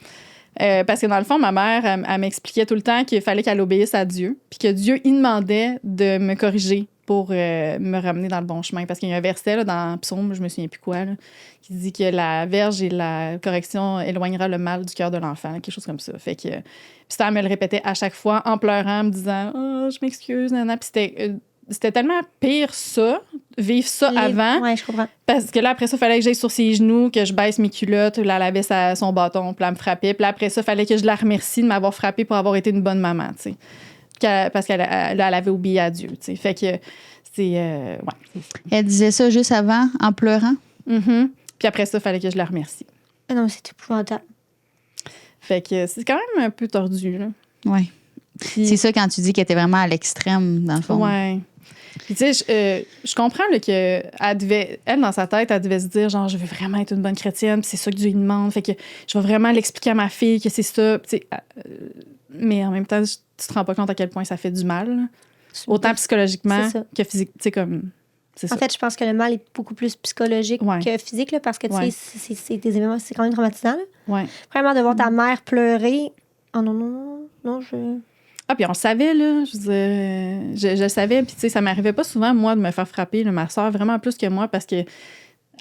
Parce que dans le fond, ma mère, elle m'expliquait tout le temps qu'il fallait qu'elle obéisse à Dieu, puis que Dieu, il demandait de me corriger pour me ramener dans le bon chemin. Parce qu'il y a un verset là, dans Psaume, je me souviens plus quoi, là, qui dit que la verge et la correction éloignera le mal du cœur de l'enfant, quelque chose comme ça. Fait que, puis ça, elle me le répétait à chaque fois en pleurant, en me disant « Oh, je m'excuse, nana. » Puis c'était tellement pire ça, vivre ça avant. Oui, je comprends. Parce que là, après ça, il fallait que j'aille sur ses genoux, que je baisse mes culottes, là, elle avait son bâton, puis elle me frappait. Puis là, après ça, il fallait que je la remercie de m'avoir frappée pour avoir été une bonne maman, tu sais. Parce qu'elle avait oublié à Dieu, tu sais. Fait que c'est... ouais. Elle disait ça juste avant, en pleurant? Mm-hmm. Puis après ça, il fallait que je la remercie. Ah non, c'est épouvantable. Fait que c'est quand même un peu tordu, là. Oui. C'est ça quand tu dis qu'elle était vraiment à l'extrême, dans le fond. Ouais. Puis tu sais, je comprends là, elle, dans sa tête, elle devait se dire, genre, je veux vraiment être une bonne chrétienne, puis c'est ça que Dieu lui demande. Fait que je vais vraiment l'expliquer à ma fille que c'est ça. Mais en même temps, tu te rends pas compte à quel point ça fait du mal. Là. Autant psychologiquement que physique. Tu sais, comme... En fait, je pense que le mal est beaucoup plus psychologique que physique, là, parce que tu sais, c'est des événements, c'est quand même traumatisant. Ouais. Vraiment, de voir ta mère pleurer. Oh non, je... Ah, puis on le savait, là. Je veux dire, je savais. Puis, tu sais, ça m'arrivait pas souvent, moi, de me faire frapper. Là, ma soeur, vraiment plus que moi, parce que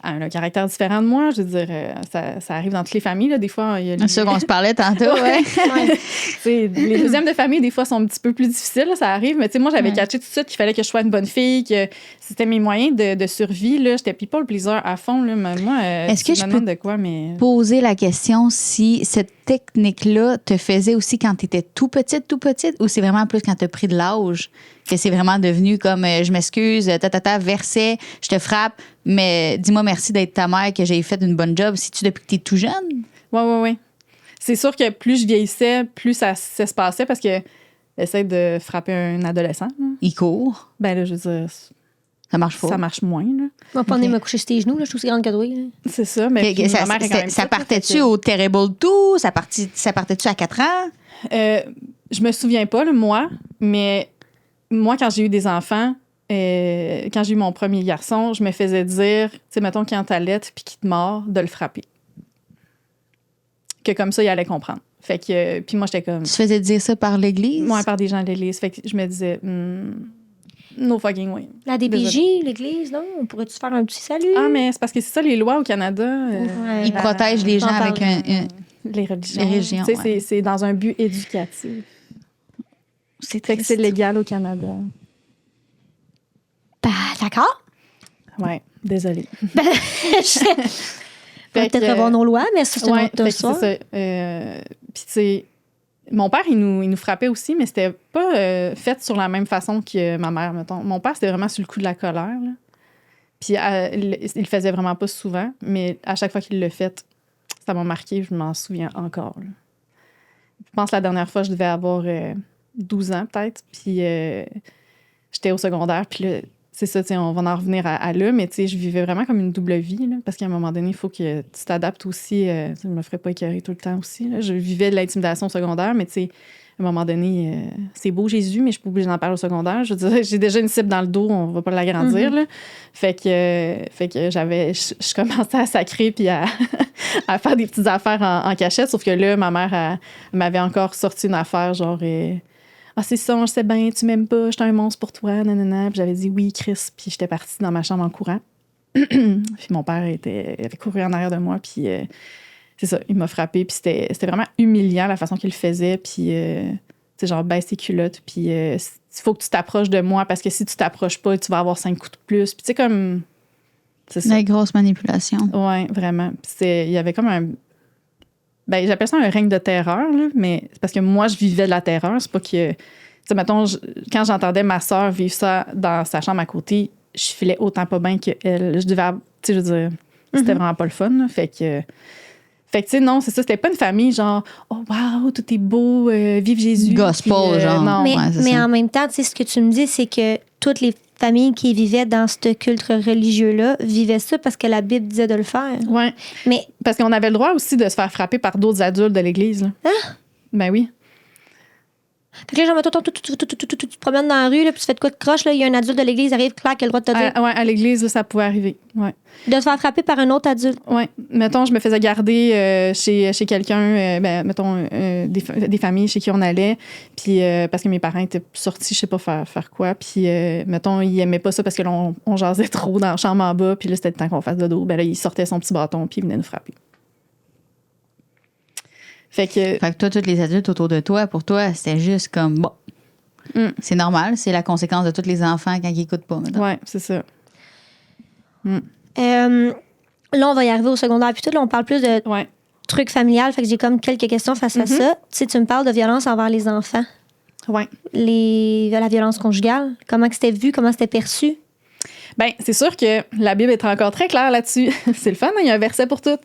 Elle a un caractère différent de moi. Je veux dire, ça arrive dans toutes les familles. Là. Des fois, il y a C'est ça qu'on se parlait tantôt, ouais. Les deuxièmes de famille, des fois, sont un petit peu plus difficiles. Là, ça arrive. Mais moi, j'avais catché tout de suite qu'il fallait que je sois une bonne fille, que c'était mes moyens de survie. Là. J'étais people pleaser à fond. Là. Mais moi, est-ce que je peux de quoi, mais... poser la question si cette technique-là te faisait aussi quand tu étais tout petite, ou c'est vraiment plus quand tu as pris de l'âge que c'est vraiment devenu comme je m'excuse, verset, je te frappe, mais dis-moi merci d'être ta mère, que j'ai fait une bonne job. C'est-tu depuis que tu es tout jeune? Oui. C'est sûr que plus je vieillissais, plus ça se passait parce que essaie de frapper un adolescent. Là. Il court. Ben là, je veux dire... Ça marche pas. Ça marche moins, là. Moi, pas me coucher sur tes genoux, là, je suis aussi grande que toi. Là. C'est ça, mais puis, ma mère est quand même ça partait-tu au Terrible 2? Ça partait-tu à 4 ans? Je me souviens pas, là, moi, mais moi, quand j'ai eu des enfants, quand j'ai eu mon premier garçon, je me faisais dire, tu sais, mettons, quand t'allaites puis qu'il te mord, de le frapper. Que comme ça, il allait comprendre. Fait que, puis moi, j'étais comme... Tu te faisais dire ça par l'Église? Moi, par des gens de l'Église. Fait que je me disais... No fucking way. La DPJ, l'Église, non? On pourrait-tu faire un petit salut? Ah, mais c'est parce que c'est ça, les lois au Canada. Ils protègent les gens avec les religions. Tu sais, c'est dans un but éducatif. C'est légal au Canada. Bah, d'accord. Ouais, désolée. On va peut-être revoir nos lois, mais c'est une autre histoire. Puis, tu sais, mon père, il nous frappait aussi, mais c'était pas fait sur la même façon que ma mère, mettons. Mon père, c'était vraiment sur le coup de la colère. Là. Puis il le faisait vraiment pas souvent, mais à chaque fois qu'il l'a fait, ça m'a marqué, je m'en souviens encore. Là. Je pense que la dernière fois, je devais avoir 12 ans peut-être, puis j'étais au secondaire, puis là, c'est ça, on va en revenir à là, mais je vivais vraiment comme une double vie, là, parce qu'à un moment donné, il faut que tu t'adaptes aussi. Je me ferais pas écœurer tout le temps aussi. Là. Je vivais de l'intimidation au secondaire, mais à un moment donné, c'est beau Jésus, mais je suis pas obligée d'en parler au secondaire. Je veux dire, j'ai déjà une cible dans le dos, on va pas l'agrandir. Là. Fait que je commençais à sacrer puis à faire des petites affaires en cachette, sauf que là, ma mère elle m'avait encore sorti une affaire, genre... Ah, c'est ça, je sais bien, tu m'aimes pas, j'étais un monstre pour toi, nanana. Puis j'avais dit oui, Chris, puis j'étais partie dans ma chambre en courant. Puis mon père avait couru en arrière de moi, puis c'est ça, il m'a frappé, puis c'était vraiment humiliant la façon qu'il le faisait, puis genre baisse tes culottes, puis il faut que tu t'approches de moi, parce que si tu t'approches pas, tu vas avoir 5 coups de plus. Puis tu sais, comme... C'est ça. La grosse manipulation. Oui, vraiment. Puis il y avait comme un... Ben, j'appelle ça un règne de terreur, là, mais c'est parce que moi, je vivais de la terreur. C'est pas que... Tu sais, mettons, quand j'entendais ma sœur vivre ça dans sa chambre à côté, je filais autant pas bien qu'elle. Je devais... Tu sais, je veux dire, c'était vraiment pas le fun. Là, fait que, tu sais, non, c'est ça. C'était pas une famille genre, oh, wow, tout est beau, vive Jésus. Gospel, puis, genre. Non. Mais en même temps, tu sais, ce que tu me dis, c'est que toutes les familles qui vivaient dans ce culte religieux-là vivaient ça parce que la Bible disait de le faire. Oui. Mais parce qu'on avait le droit aussi de se faire frapper par d'autres adultes de l'Église. Là. Hein? Ben oui. Fait que là, genre, tu te promènes dans la rue, là, puis tu fais de quoi de croche, il y a un adulte de l'église arrive, clac, qui a le droit de te dire. À l'église, là, ça pouvait arriver. Ouais. De se faire frapper par un autre adulte. Oui. Mettons, je me faisais garder chez quelqu'un, mettons, des familles chez qui on allait, puis parce que mes parents étaient sortis, je sais pas faire quoi, puis mettons, ils aimaient pas ça parce que là, on jasait trop dans la chambre en bas, puis là, c'était le temps qu'on fasse dodo. Ben là, il sortait son petit bâton, puis il venait nous frapper. Fait que toi, tous les adultes autour de toi, pour toi, c'était juste comme, bon, c'est normal, c'est la conséquence de tous les enfants quand ils n'écoutent pas. Oui, c'est ça. Là, on va y arriver au secondaire, puis tout, là, on parle plus de trucs familiales, fait que j'ai comme quelques questions face à ça. Tu sais, tu me parles de violence envers les enfants. Oui. La violence conjugale, comment c'était vu, comment c'était perçu? Bien, c'est sûr que la Bible est encore très claire là-dessus. C'est le fun, hein? Il y a un verset pour tout.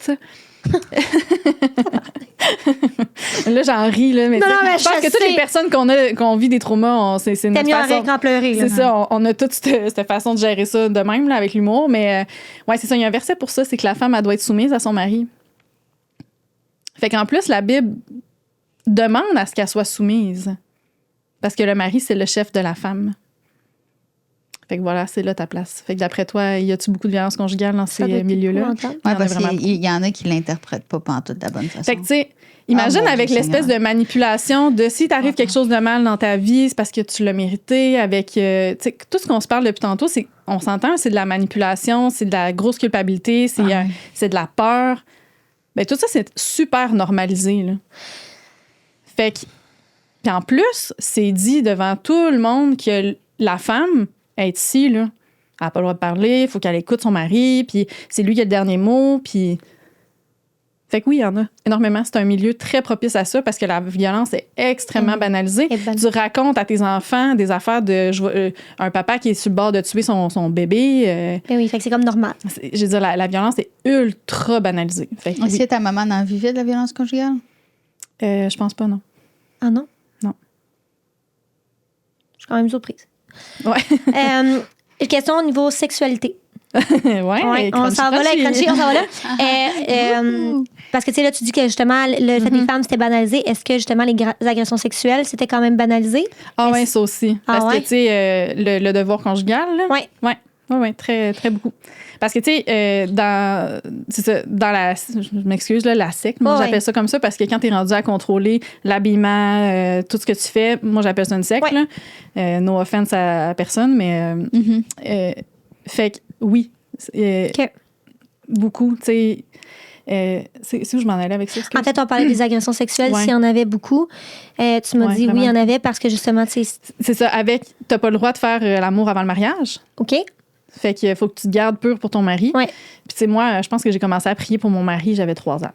Là, j'en ris, là, mais, mais je pense que toutes les personnes qu'on vit des traumas, c'est notre mieux façon. T'es mieux qu'en pleurer. C'est ça, on a toute cette façon de gérer ça de même, là, avec l'humour, mais c'est ça, il y a un verset pour ça, c'est que la femme, elle doit être soumise à son mari. Fait qu'en plus, la Bible demande à ce qu'elle soit soumise, parce que le mari, c'est le chef de la femme. Fait que voilà, c'est là ta place. Fait que d'après toi, y a-tu beaucoup de violence conjugale dans ces milieux-là? Oui, parce qu'il y en a qui l'interprètent pas pantoute de la bonne façon. Fait que, tu sais, imagine avec l'espèce de manipulation de si t'arrive quelque chose de mal dans ta vie, c'est parce que tu l'as mérité. Avec, tu sais, tout ce qu'on se parle depuis tantôt, on s'entend, c'est de la manipulation, c'est de la grosse culpabilité, c'est de la peur. Ben, tout ça, c'est super normalisé, là. Fait que, puis en plus, c'est dit devant tout le monde que la femme est ici, là. Elle n'a pas le droit de parler, il faut qu'elle écoute son mari, puis c'est lui qui a le dernier mot, puis... Fait que oui, il y en a énormément. C'est un milieu très propice à ça parce que la violence est extrêmement banalisée. Tu racontes à tes enfants des affaires de un papa qui est sur le bord de tuer son bébé. Oui, fait que c'est comme normal. Je veux dire, la violence est ultra banalisée. Est-ce que ta maman en vivait de la violence conjugale? Je pense pas, non. Ah non? Non. Je suis quand même surprise. Ouais. Question au niveau sexualité. Ouais, on s'en va là, Crunchy, on s'en va là. Parce que tu sais, là, tu dis que justement, le fait des femmes, c'était banalisé. Est-ce que justement, les agressions sexuelles, c'était quand même banalisé? Ah oui, ça aussi. Parce que, tu sais, le devoir conjugal, là. Oui. Oui, très, très beaucoup. Parce que, tu sais, dans la... Je m'excuse, là, la secte, moi, j'appelle ça comme ça parce que quand t'es rendu à contrôler l'habillement, tout ce que tu fais, moi, j'appelle ça une secte, là. No offense à personne, mais... fait que, oui. Beaucoup, tu sais... c'est où je m'en allais avec ça? En fait, on parlait des agressions sexuelles, s'il y en avait beaucoup. Tu m'as dit vraiment. Oui, il y en avait parce que justement, tu sais... C'est ça, t'as pas le droit de faire l'amour avant le mariage. OK. Fait qu'il faut que tu te gardes pur pour ton mari. Ouais. Puis, tu sais, moi, je pense que j'ai commencé à prier pour mon mari, j'avais 3 ans.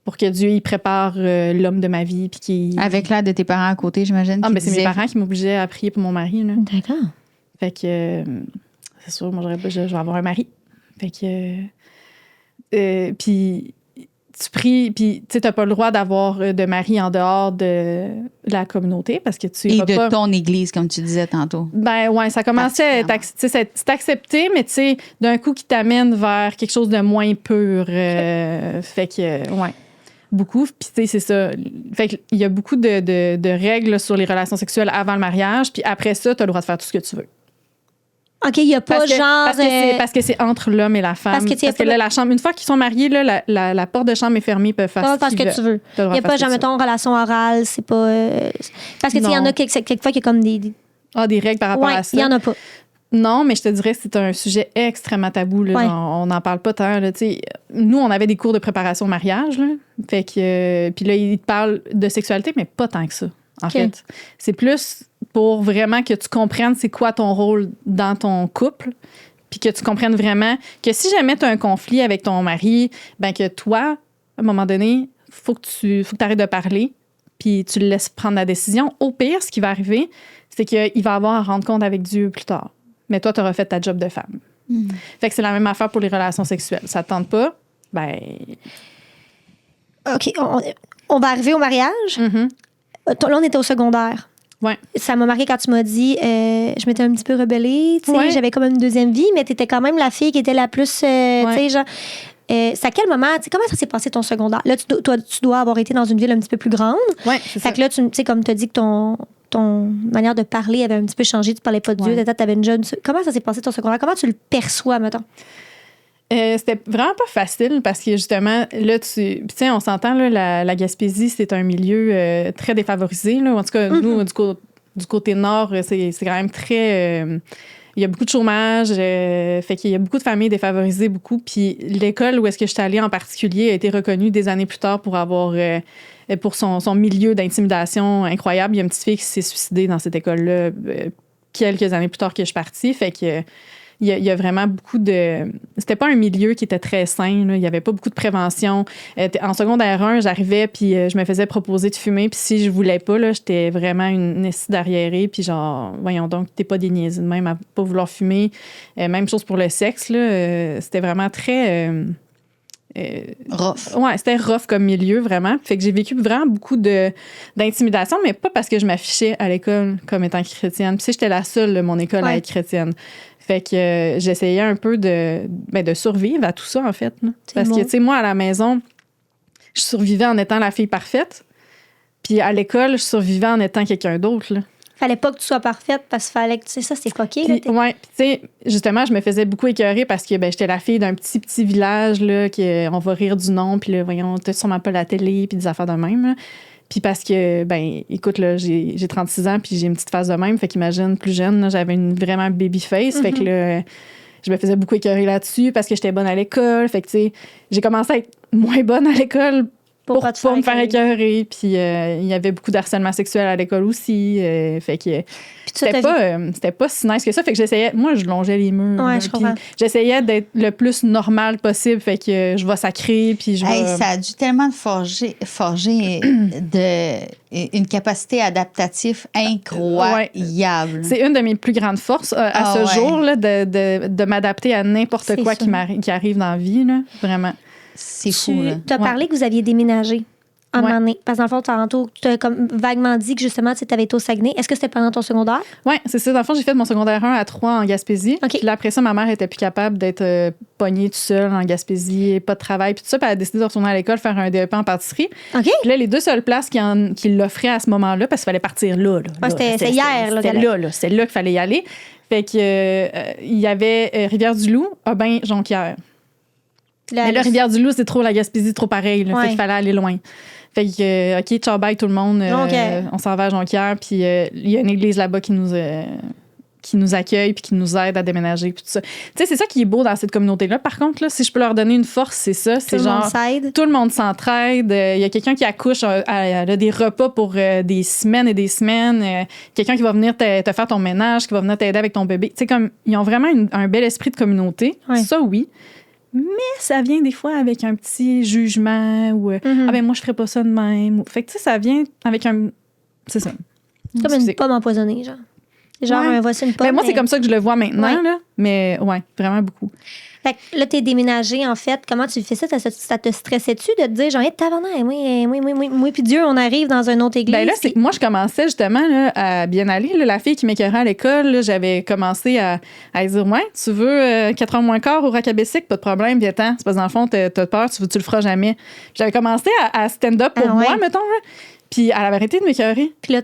Pour que Dieu, il prépare l'homme de ma vie. Puis qu'il... Avec l'aide de tes parents à côté, j'imagine. Ah, mais c'est mes parents qui m'obligeaient à prier pour mon mari, là. D'accord. Fait que, c'est sûr, moi, je vais avoir un mari. Fait que, puis tu pries, puis tu sais, t'as pas le droit d'avoir de mari en dehors de la communauté parce que tu et de pas... ton église, comme tu disais tantôt. Ben ouais, ça commençait à être c'est accepté, mais tu sais, d'un coup qui t'amène vers quelque chose de moins pur. Fait que, ouais. Beaucoup. Puis, tu sais, c'est ça. Fait qu'il y a beaucoup de règles sur les relations sexuelles avant le mariage. Puis après ça, t'as le droit de faire tout ce que tu veux. OK, il n'y a pas parce que c'est entre l'homme et la femme. Parce que là, la chambre, une fois qu'ils sont mariés, là, la porte de chambre est fermée, ils peuvent faire ce qu'ils veulent. Tu veux. Il n'y a pas, genre, mettons, relation orale, c'est pas... Parce que, tu sais, il y en a quelquefois qui y a comme des... Ah, des règles par rapport à ça. Il n'y en a pas. Non, mais je te dirais que c'est un sujet extrêmement tabou. Là, on n'en parle pas tant. Là, nous, on avait des cours de préparation au mariage. Là, fait que, puis là, ils te parlent de sexualité, mais pas tant que ça, en fait. C'est plus pour vraiment que tu comprennes c'est quoi ton rôle dans ton couple, puis que tu comprennes vraiment que si jamais tu as un conflit avec ton mari, ben que toi, à un moment donné, faut que tu arrêtes de parler, puis tu le laisses prendre la décision. Au pire, ce qui va arriver, c'est qu'il va avoir à rendre compte avec Dieu plus tard. Mais toi, tu auras fait ta job de femme. Fait que c'est la même affaire pour les relations sexuelles. Ça te tente pas? Ben... OK, on va arriver au mariage. Là, on était au secondaire. Ouais. Ça m'a marqué quand tu m'as dit je m'étais un petit peu rebellée. J'avais comme une deuxième vie, mais tu étais quand même la fille qui était la plus... tu sais, genre... c'est à quel moment, comment ça s'est passé ton secondaire? Là, tu dois avoir été dans une ville un petit peu plus grande. Oui, c'est ça. Fait que là, tu sais, comme tu as dit que ton manière de parler avait un petit peu changé, tu parlais pas de Dieu, t'avais une jeune... Comment ça s'est passé ton secondaire? Comment tu le perçois, mettons? C'était vraiment pas facile parce que justement, là, tu sais, on s'entend, là, la Gaspésie, c'est un milieu très défavorisé. Là. En tout cas, nous, du côté nord, c'est quand même très... il y a beaucoup de chômage, fait qu'il y a beaucoup de familles défavorisées, beaucoup. Puis l'école où est-ce que je suis allée en particulier a été reconnue des années plus tard pour avoir... pour son milieu d'intimidation incroyable. Il y a une petite fille qui s'est suicidée dans cette école-là quelques années plus tard que je suis partie. Fait que il y a vraiment beaucoup de... C'était pas un milieu qui était très sain. Là. Il y avait pas beaucoup de prévention. En secondaire 1, j'arrivais puis je me faisais proposer de fumer. Puis si je voulais pas, là, j'étais vraiment une estie d'arriérée. Puis genre, voyons donc, t'es pas des niaises de même à pas vouloir fumer. Même chose pour le sexe. Là. C'était vraiment très... rough. Ouais, c'était rough comme milieu, vraiment. Fait que j'ai vécu vraiment beaucoup d'intimidation, mais pas parce que je m'affichais à l'école comme étant chrétienne. Puis j'étais la seule de mon école à être chrétienne. Fait que j'essayais un peu de survivre à tout ça, en fait. Là. Parce que, tu sais, moi, à la maison, je survivais en étant la fille parfaite. Puis à l'école, je survivais en étant quelqu'un d'autre. Là. Fallait pas que tu sois parfaite parce qu'il fallait que, tu sais, ça, c'est fucké. Oui, puis tu sais, justement, je me faisais beaucoup écœurer parce que j'étais la fille d'un petit village, là, on va rire du nom, puis là, voyons, t'as sûrement pas la télé, puis des affaires de même, là. Puis parce que, écoute, là, j'ai 36 ans, puis j'ai une petite face de même, fait qu'imagine, plus jeune, là, j'avais une vraiment baby face, fait que là, je me faisais beaucoup écœurer là-dessus parce que j'étais bonne à l'école, fait que, tu sais, j'ai commencé à être moins bonne à l'école pour me faire écœurer. Puis il y avait beaucoup d'harcèlement sexuel à l'école aussi. Fait que c'était pas si nice que ça. Fait que j'essayais... Moi, je longeais les murs. Ouais, je comprends. J'essayais d'être le plus normal possible. Fait que je vais sacrer, puis je vais... ça a dû tellement forger une capacité adaptative incroyable. Ouais. C'est une de mes plus grandes forces à ce jour, là, de m'adapter à n'importe quoi qui arrive dans la vie. Là, vraiment. C'est fou, là. Tu as parlé que vous aviez déménagé un moment donné. Parce que dans le fond, tantôt, tu as comme vaguement dit que justement, tu avais été au Saguenay. Est-ce que c'était pendant ton secondaire? Oui, c'est ça. Dans le fond, j'ai fait mon secondaire 1 à 3 en Gaspésie. Okay. Puis là, après ça, ma mère était plus capable d'être pognée toute seule en Gaspésie, pas de travail. Puis tout ça, puis elle a décidé de retourner à l'école, faire un DEP en pâtisserie. Okay. Puis là, les deux seules places qui l'offraient à ce moment-là, parce qu'il fallait partir là. C'était hier. C'était là qu'il fallait y aller. Fait que il y avait Rivière-du-Loup, Aubin, Jonquière. Mais là, Rivière-du-Loup, c'est trop la Gaspésie, trop pareil. Fait qu'il fallait aller loin. Fait que, OK, ciao, bye tout le monde. On s'en va à Jonquière. Puis il y a une église là-bas qui nous accueille puis qui nous aide à déménager. Puis tout ça. Tu sais, c'est ça qui est beau dans cette communauté-là. Par contre, là, si je peux leur donner une force, c'est ça. C'est genre, tout le monde s'entraide. Il y a quelqu'un qui accouche, elle a des repas pour des semaines et des semaines. Quelqu'un qui va venir te faire ton ménage, qui va venir t'aider avec ton bébé. Tu sais, comme, ils ont vraiment un bel esprit de communauté. Ouais. Ça, oui. Mais ça vient des fois avec un petit jugement ou moi, je ferais pas ça de même. Fait que, tu sais, ça vient avec un. C'est ça. Comme une pomme empoisonnée, genre. Genre, voici une pomme. Moi, c'est comme ça que je le vois maintenant, là. Mais, vraiment beaucoup. Fait que là, t'es déménagé, en fait. Comment tu fais ça? Ça te stressait-tu de te dire, genre, tabarnak, moi, puis Dieu, on arrive dans une autre église? Ben là, moi, je commençais justement là, à bien aller. Là, la fille qui m'écœurait à l'école, là, j'avais commencé à dire, tu veux 4 heures moins quart au Racabessic, pas de problème, viens t'en. C'est parce que dans le fond, t'as peur, tu le feras jamais. J'avais commencé à stand-up pour moi, mettons, là. Puis elle avait arrêté de m'écœurer. Puis là,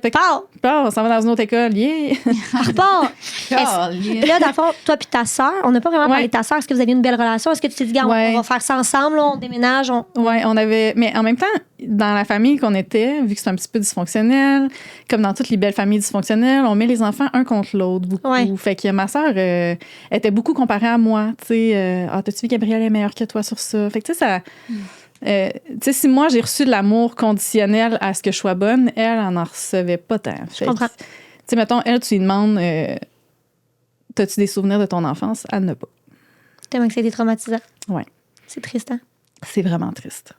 on s'en va dans une autre école. Yeah! Repars! Là, dans le fond, toi puis ta sœur, on n'a pas vraiment parlé de ta sœur. Est-ce que vous aviez une belle relation? Est-ce que tu t'es dit, on va faire ça ensemble, là, on déménage? Oui, on avait... Mais en même temps, dans la famille qu'on était, vu que c'est un petit peu dysfonctionnel, comme dans toutes les belles familles dysfonctionnelles, on met les enfants un contre l'autre beaucoup. Ouais. Fait que ma sœur était beaucoup comparée à moi. Tu sais, t'as-tu vu Gabrielle est meilleure que toi sur ça? Fait que tu sais, ça... tu sais, si moi, j'ai reçu de l'amour conditionnel à ce que je sois bonne, elle en recevait pas tant. Je comprends. Tu sais, mettons, elle, tu lui demandes t'as-tu des souvenirs de ton enfance? Elle n'a pas. Tellement que c'était traumatisant. Oui. C'est triste, hein? C'est vraiment triste.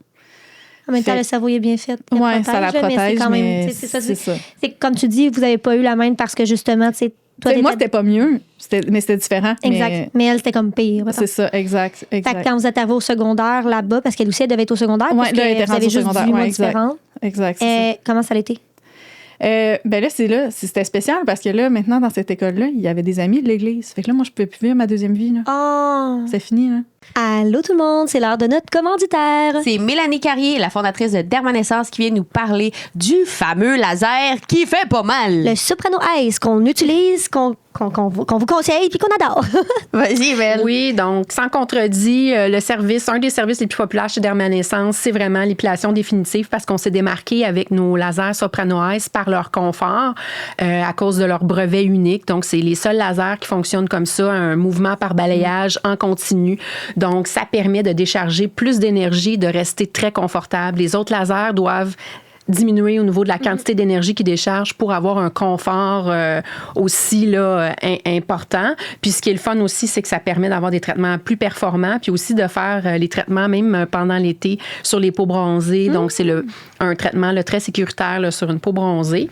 En même temps, le cerveau est bien fait. Oui, ça la protège, mais c'est quand même... C'est ça. C'est comme tu dis, vous n'avez pas eu la même parce que justement, tu sais... Moi, c'était pas mieux, mais c'était différent. Exact. Mais elle, c'était comme pire. C'est ça, exact. Fait que quand vous êtes arrivé au secondaire là-bas, parce qu'elle aussi, elle devait être au secondaire, parce que vous avez juste 18 mois différents. Exact. Comment ça a été? C'était spécial parce que là, maintenant, dans cette école-là, il y avait des amis de l'église. Fait que là, moi, je pouvais plus vivre ma deuxième vie. Là. Oh! C'est fini, là. Allô tout le monde, c'est l'heure de notre commanditaire. C'est Mélanie Carrier, la fondatrice de Dermanescence, qui vient nous parler du fameux laser qui fait pas mal. Le Soprano Ice qu'on utilise, qu'on vous conseille puis qu'on adore. Vas-y, Mel. Oui, donc sans contredit, un des services les plus populaires chez Dermanescence, c'est vraiment l'épilation définitive parce qu'on s'est démarqué avec nos lasers Soprano Ice par leur confort à cause de leur brevet unique. Donc, c'est les seuls lasers qui fonctionnent comme ça, un mouvement par balayage en continu. Donc, ça permet de décharger plus d'énergie, de rester très confortable. Les autres lasers doivent diminuer au niveau de la quantité d'énergie qu'ils déchargent pour avoir un confort aussi là, important. Puis ce qui est le fun aussi, c'est que ça permet d'avoir des traitements plus performants, puis aussi de faire les traitements même pendant l'été sur les peaux bronzées. Donc, c'est un traitement là, très sécuritaire là, sur une peau bronzée.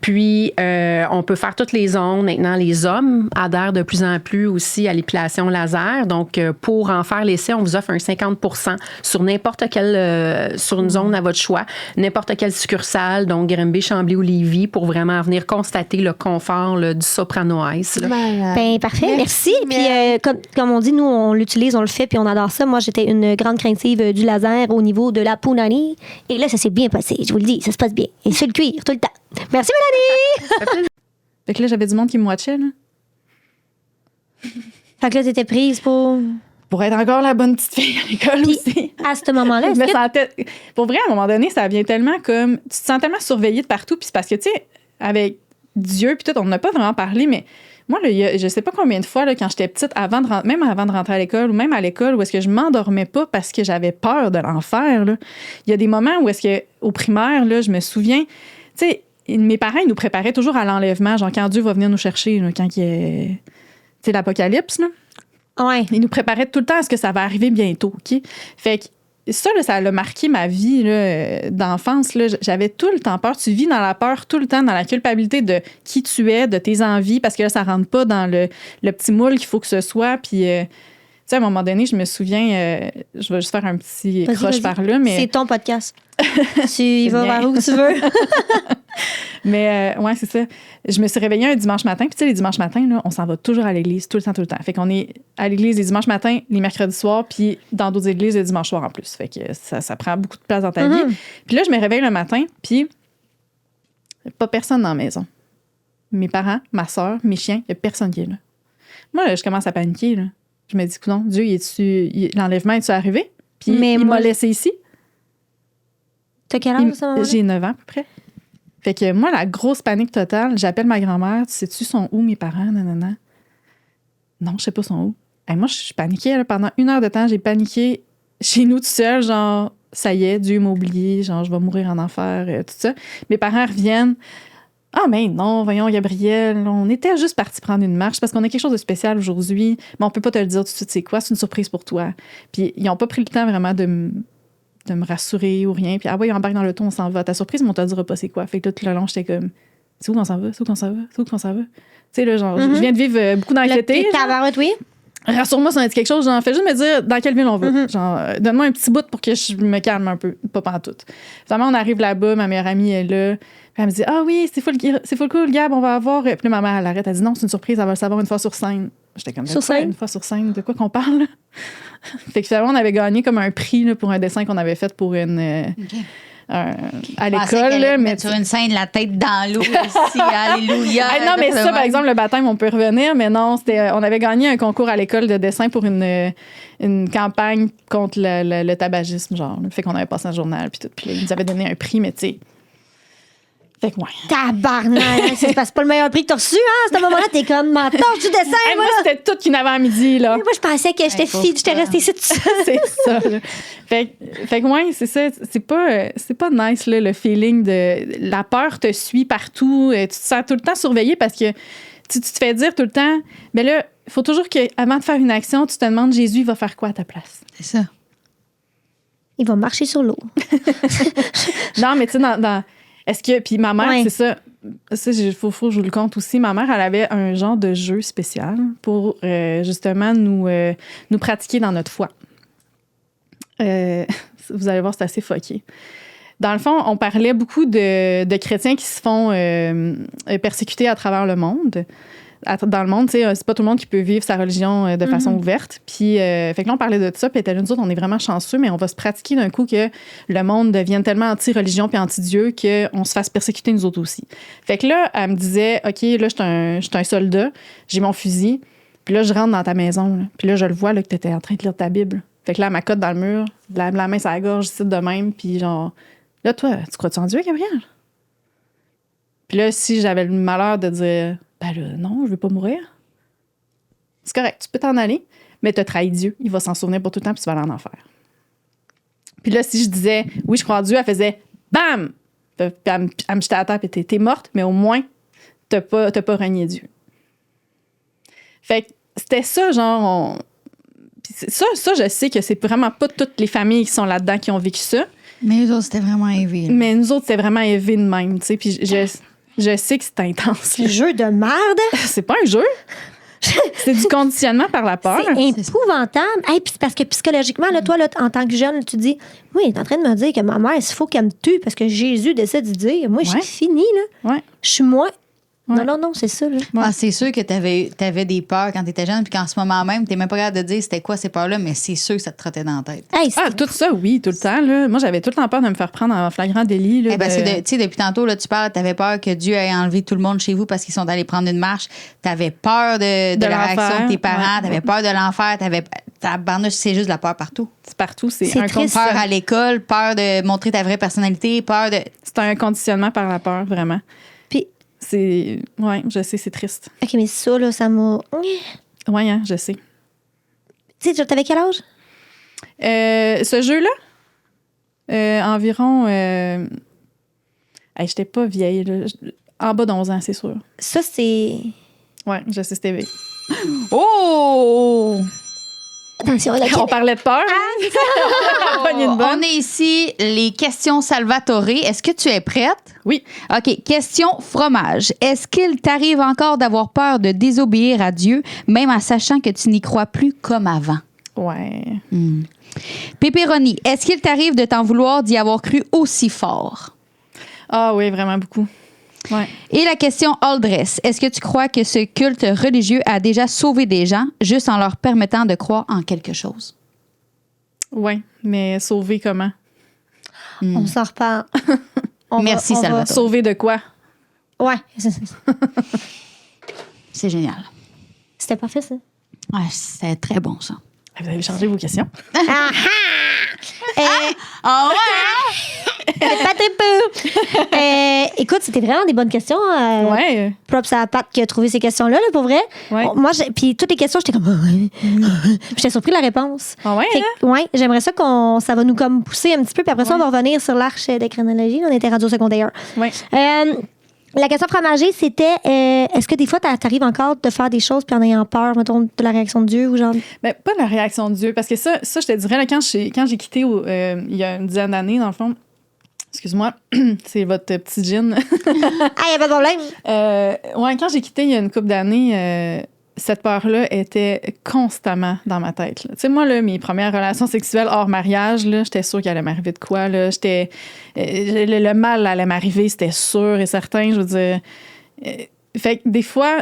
Puis, on peut faire toutes les zones. Maintenant, les hommes adhèrent de plus en plus aussi à l'épilation laser. Donc, pour en faire l'essai, on vous offre un 50% sur n'importe quelle, sur une zone à votre choix, n'importe quelle succursale, donc Grimby, Chambly ou Lévis, pour vraiment venir constater le confort là, du Soprano Ice. Ben, parfait, merci. Puis, comme on dit, nous, on l'utilise, on le fait, puis on adore ça. Moi, j'étais une grande craintive du laser au niveau de la punani. Et là, ça s'est bien passé, je vous le dis, ça se passe bien. Et sur le cuir, tout le temps. Merci, Mélanie! Fait que là, j'avais du monde qui me watchait, là. Fait que là, t'étais prise pour être encore la bonne petite fille à l'école aussi. À ce moment-là, Je me sentais... Pour vrai, à un moment donné, ça vient tellement comme... Tu te sens tellement surveillée de partout. Puis c'est parce que, tu sais, avec Dieu, puis tout, on n'a pas vraiment parlé, mais moi, là, je sais pas combien de fois, là, quand j'étais petite, même avant de rentrer à l'école, ou même à l'école, où est-ce que je m'endormais pas parce que j'avais peur de l'enfer, là. Il y a des moments où est-ce que, au primaire, là, je me souviens, tu sais, mes parents, ils nous préparaient toujours à l'enlèvement, genre quand Dieu va venir nous chercher, là, quand il y a, tu sais, l'apocalypse, là. Ouais. Ils nous préparaient tout le temps à ce que ça va arriver bientôt, OK? Fait que ça, là, ça a marqué ma vie là, d'enfance. Là. J'avais tout le temps peur. Tu vis dans la peur tout le temps, dans la culpabilité de qui tu es, de tes envies, parce que là, ça rentre pas dans le petit moule qu'il faut que ce soit. Puis, tu sais, à un moment donné, je me souviens, je vais juste faire un petit croche par là. Mais... C'est ton podcast. Tu y vas vers où tu veux. Mais ouais, c'est ça. Je me suis réveillée un dimanche matin. Puis tu sais, les dimanches matins, là, on s'en va toujours à l'église, tout le temps. Fait qu'on est à l'église les dimanches matins, les mercredis soirs, puis dans d'autres églises les dimanches soirs en plus. Fait que ça prend beaucoup de place dans ta vie. Puis là, je me réveille le matin, puis pas personne dans la maison. Mes parents, ma soeur, mes chiens, il n'y a personne qui est là. Moi, là, je commence à paniquer. Là. Je me dis, non, Dieu, l'enlèvement est-tu arrivé? Puis il m'a laissé ici. T'as quel âge, ça? J'ai 9 ans, à peu près. Fait que moi, la grosse panique totale, j'appelle ma grand-mère. Tu sais-tu sont où, mes parents? Nanana. Non, je sais pas sont où. Et moi, je paniquais. Là, pendant 1 heure de temps, j'ai paniqué chez nous tout seul. Genre, ça y est, Dieu m'a oublié. Genre, je vais mourir en enfer, tout ça. Mes parents reviennent. Ah, mais non, voyons, Gabriel, on était juste partis prendre une marche parce qu'on a quelque chose de spécial aujourd'hui. Mais on peut pas te le dire tout de suite, c'est quoi? C'est une surprise pour toi. Puis, ils ont pas pris le temps vraiment de me rassurer ou rien. Puis, ah ouais, on embarque dans le ton, on s'en va. Ta surprise, mais on te dira pas c'est quoi. Fait que tout le long, j'étais comme, c'est où qu'on s'en va? C'est où qu'on s'en va? C'est où qu'on s'en va? Tu sais, là, genre, je viens de vivre beaucoup d'anxiété. Oui. Rassure-moi si on a dit quelque chose. Genre, fais juste me dire dans quelle ville on va. Genre, donne-moi un petit bout pour que je me calme un peu. Pas pantoute. Finalement, on arrive là-bas, ma meilleure amie est là. Puis elle me dit, ah oui, c'est full cool, Gab, on va avoir. Puis là, ma mère, elle arrête, elle dit, non, c'est une surprise, elle va le savoir une fois sur scène. J'étais comme, sur scène? Une fois sur scène, de quoi qu'on parle? Fait que finalement, on avait gagné comme un prix là, pour un dessin qu'on avait fait pour une. À l'école, là, mais sur une scène, la tête dans l'eau ici, alléluia. Non, mais ça, par exemple, le baptême, on peut revenir, mais non, on avait gagné un concours à l'école de dessin pour une campagne contre le tabagisme, genre. Fait qu'on avait passé un journal, puis tout. Puis là, ils nous avaient donné un prix, mais tu sais. Fait que, ouais. Tabarnak! C'est pas le meilleur prix que t'as reçu, hein? À ce moment-là, t'es comme ma torche du dessin, moi, c'était tout qu'une avant midi, là. Moi, je pensais que j'étais restée ici toute seule. C'est ça, là. Fait que, ouais, c'est ça. C'est pas nice, là, le feeling de. La peur te suit partout. Tu te sens tout le temps surveillé parce que tu te fais dire tout le temps, mais là, il faut toujours qu'avant de faire une action, tu te demandes, Jésus, il va faire quoi à ta place? C'est ça. Il va marcher sur l'eau. Non, mais tu sais, dans est-ce que. Puis ma mère, c'est ça. Ça, il faut que je vous le conte aussi. Ma mère, elle avait un genre de jeu spécial pour justement nous pratiquer dans notre foi. Vous allez voir, c'est assez fucké. Dans le fond, on parlait beaucoup de chrétiens qui se font persécuter à travers le monde. Dans le monde, tu sais, c'est pas tout le monde qui peut vivre sa religion de façon ouverte. Puis, fait que là, on parlait de ça, puis nous autres, on est vraiment chanceux, mais on va se pratiquer d'un coup que le monde devienne tellement anti-religion puis anti-Dieu qu'on se fasse persécuter nous autres aussi. Fait que là, elle me disait, OK, là, je suis un soldat, j'ai mon fusil, puis là, je rentre dans ta maison, là, puis là, je le vois là, que t'étais en train de lire ta Bible. Fait que là, elle m'accote dans le mur, la main sur la gorge, ici de même, puis genre, là, toi, tu crois-tu en Dieu, Gabriel? Puis là, si j'avais le malheur de dire, ben là, non, je veux pas mourir. C'est correct, tu peux t'en aller, mais t'as trahi Dieu. Il va s'en souvenir pour tout le temps, puis tu vas aller en enfer. Puis là, si je disais, oui, je crois en Dieu, elle faisait, bam! Puis elle me jetait à terre, puis t'es morte, mais au moins, t'as pas renié Dieu. Fait que c'était ça, genre, ça, je sais que c'est vraiment pas toutes les familles qui sont là-dedans qui ont vécu ça. Mais eux autres, c'était vraiment élevé. Mais nous autres, c'était vraiment élevé de même, tu sais. Puis je sais que c'est intense. Le jeu de merde. C'est pas un jeu. C'est du conditionnement par la peur. C'est épouvantable. Hey, puis c'est parce que psychologiquement, là, toi, là, en tant que jeune, tu dis, oui, il est en train de me dire que ma mère, il faut qu'elle me tue parce que Jésus décide de dire, moi, je suis finie, là. Ouais. Je suis moi. Ouais. Non, c'est ça. Là. Ah, c'est sûr que t'avais des peurs quand t'étais jeune, puis qu'en ce moment même, t'es même pas capable de dire c'était quoi ces peurs-là, mais c'est sûr que ça te trottait dans la tête. Hey, Tout ça, oui, tout le temps. Là. Moi, j'avais tout le temps peur de me faire prendre en flagrant délit. Là, Tu sais, depuis tantôt, là, tu parles, t'avais peur que Dieu ait enlevé tout le monde chez vous parce qu'ils sont allés prendre une marche. T'avais peur de la réaction de tes parents, t'avais peur de l'enfer, c'est juste de la peur partout. C'est partout. C'est C'est un triste. Peur à l'école, peur de montrer ta vraie personnalité, peur de... C'est un conditionnement par la peur, vraiment. Puis, Ouais, je sais, c'est triste. OK, mais ça, là, ça m'a... Ouais, hein, je sais. Tu sais, t'avais quel âge? Ce jeu-là, environ... j'étais pas vieille. Là. En bas d'11 ans, c'est sûr. Ça, c'est... Ouais, je sais, c'était vieille. Oh! Attention, là, On parlait de peur. Pogné une bonne. On est ici, les questions Salvatore. Est-ce que tu es prête? Oui. OK. Question fromage. Est-ce qu'il t'arrive encore d'avoir peur de désobéir à Dieu, même en sachant que tu n'y crois plus comme avant? Ouais. Pepperoni. Est-ce qu'il t'arrive de t'en vouloir d'y avoir cru aussi fort? Ah oui, vraiment beaucoup. Ouais. Et la question all dress. Est-ce que tu crois que ce culte religieux a déjà sauvé des gens juste en leur permettant de croire en quelque chose? Ouais, mais sauver comment? On s'en reparle. Merci, Salvatore. Sauver de quoi? Ouais. C'est génial. C'était parfait, ça. Ouais, c'est très bon, ça. Vous avez changé vos questions? Ah ouais? Pas très peu. Écoute, c'était vraiment des bonnes questions. Ouais. Props à Pat qui a trouvé ces questions-là, là, pour vrai. Ouais. Moi, puis toutes les questions, j'étais comme... J'étais surpris de la réponse. Ah ouais, Fait que, ouais, j'aimerais ça ça va nous comme pousser un petit peu, puis après ça, on va revenir sur l'arche de chronologie. On était radio secondaire. Ouais. La question fromagée, c'était est-ce que des fois, t'arrives encore de faire des choses puis en ayant peur, mettons, de la réaction de Dieu ou genre. Ben, pas la réaction de Dieu, parce que ça je te dirais, là, quand j'ai quitté il y a une dizaine d'années, dans le fond, excuse-moi, c'est votre petit gin. Ah, y a pas de problème. Ouais, quand j'ai quitté il y a une couple d'années, cette peur-là était constamment dans ma tête. Tu sais, moi, là, mes premières relations sexuelles hors mariage, là, j'étais sûre qu'il allait m'arriver de quoi. Là. Le mal allait m'arriver, c'était sûr et certain. Je veux dire. Fait que des fois,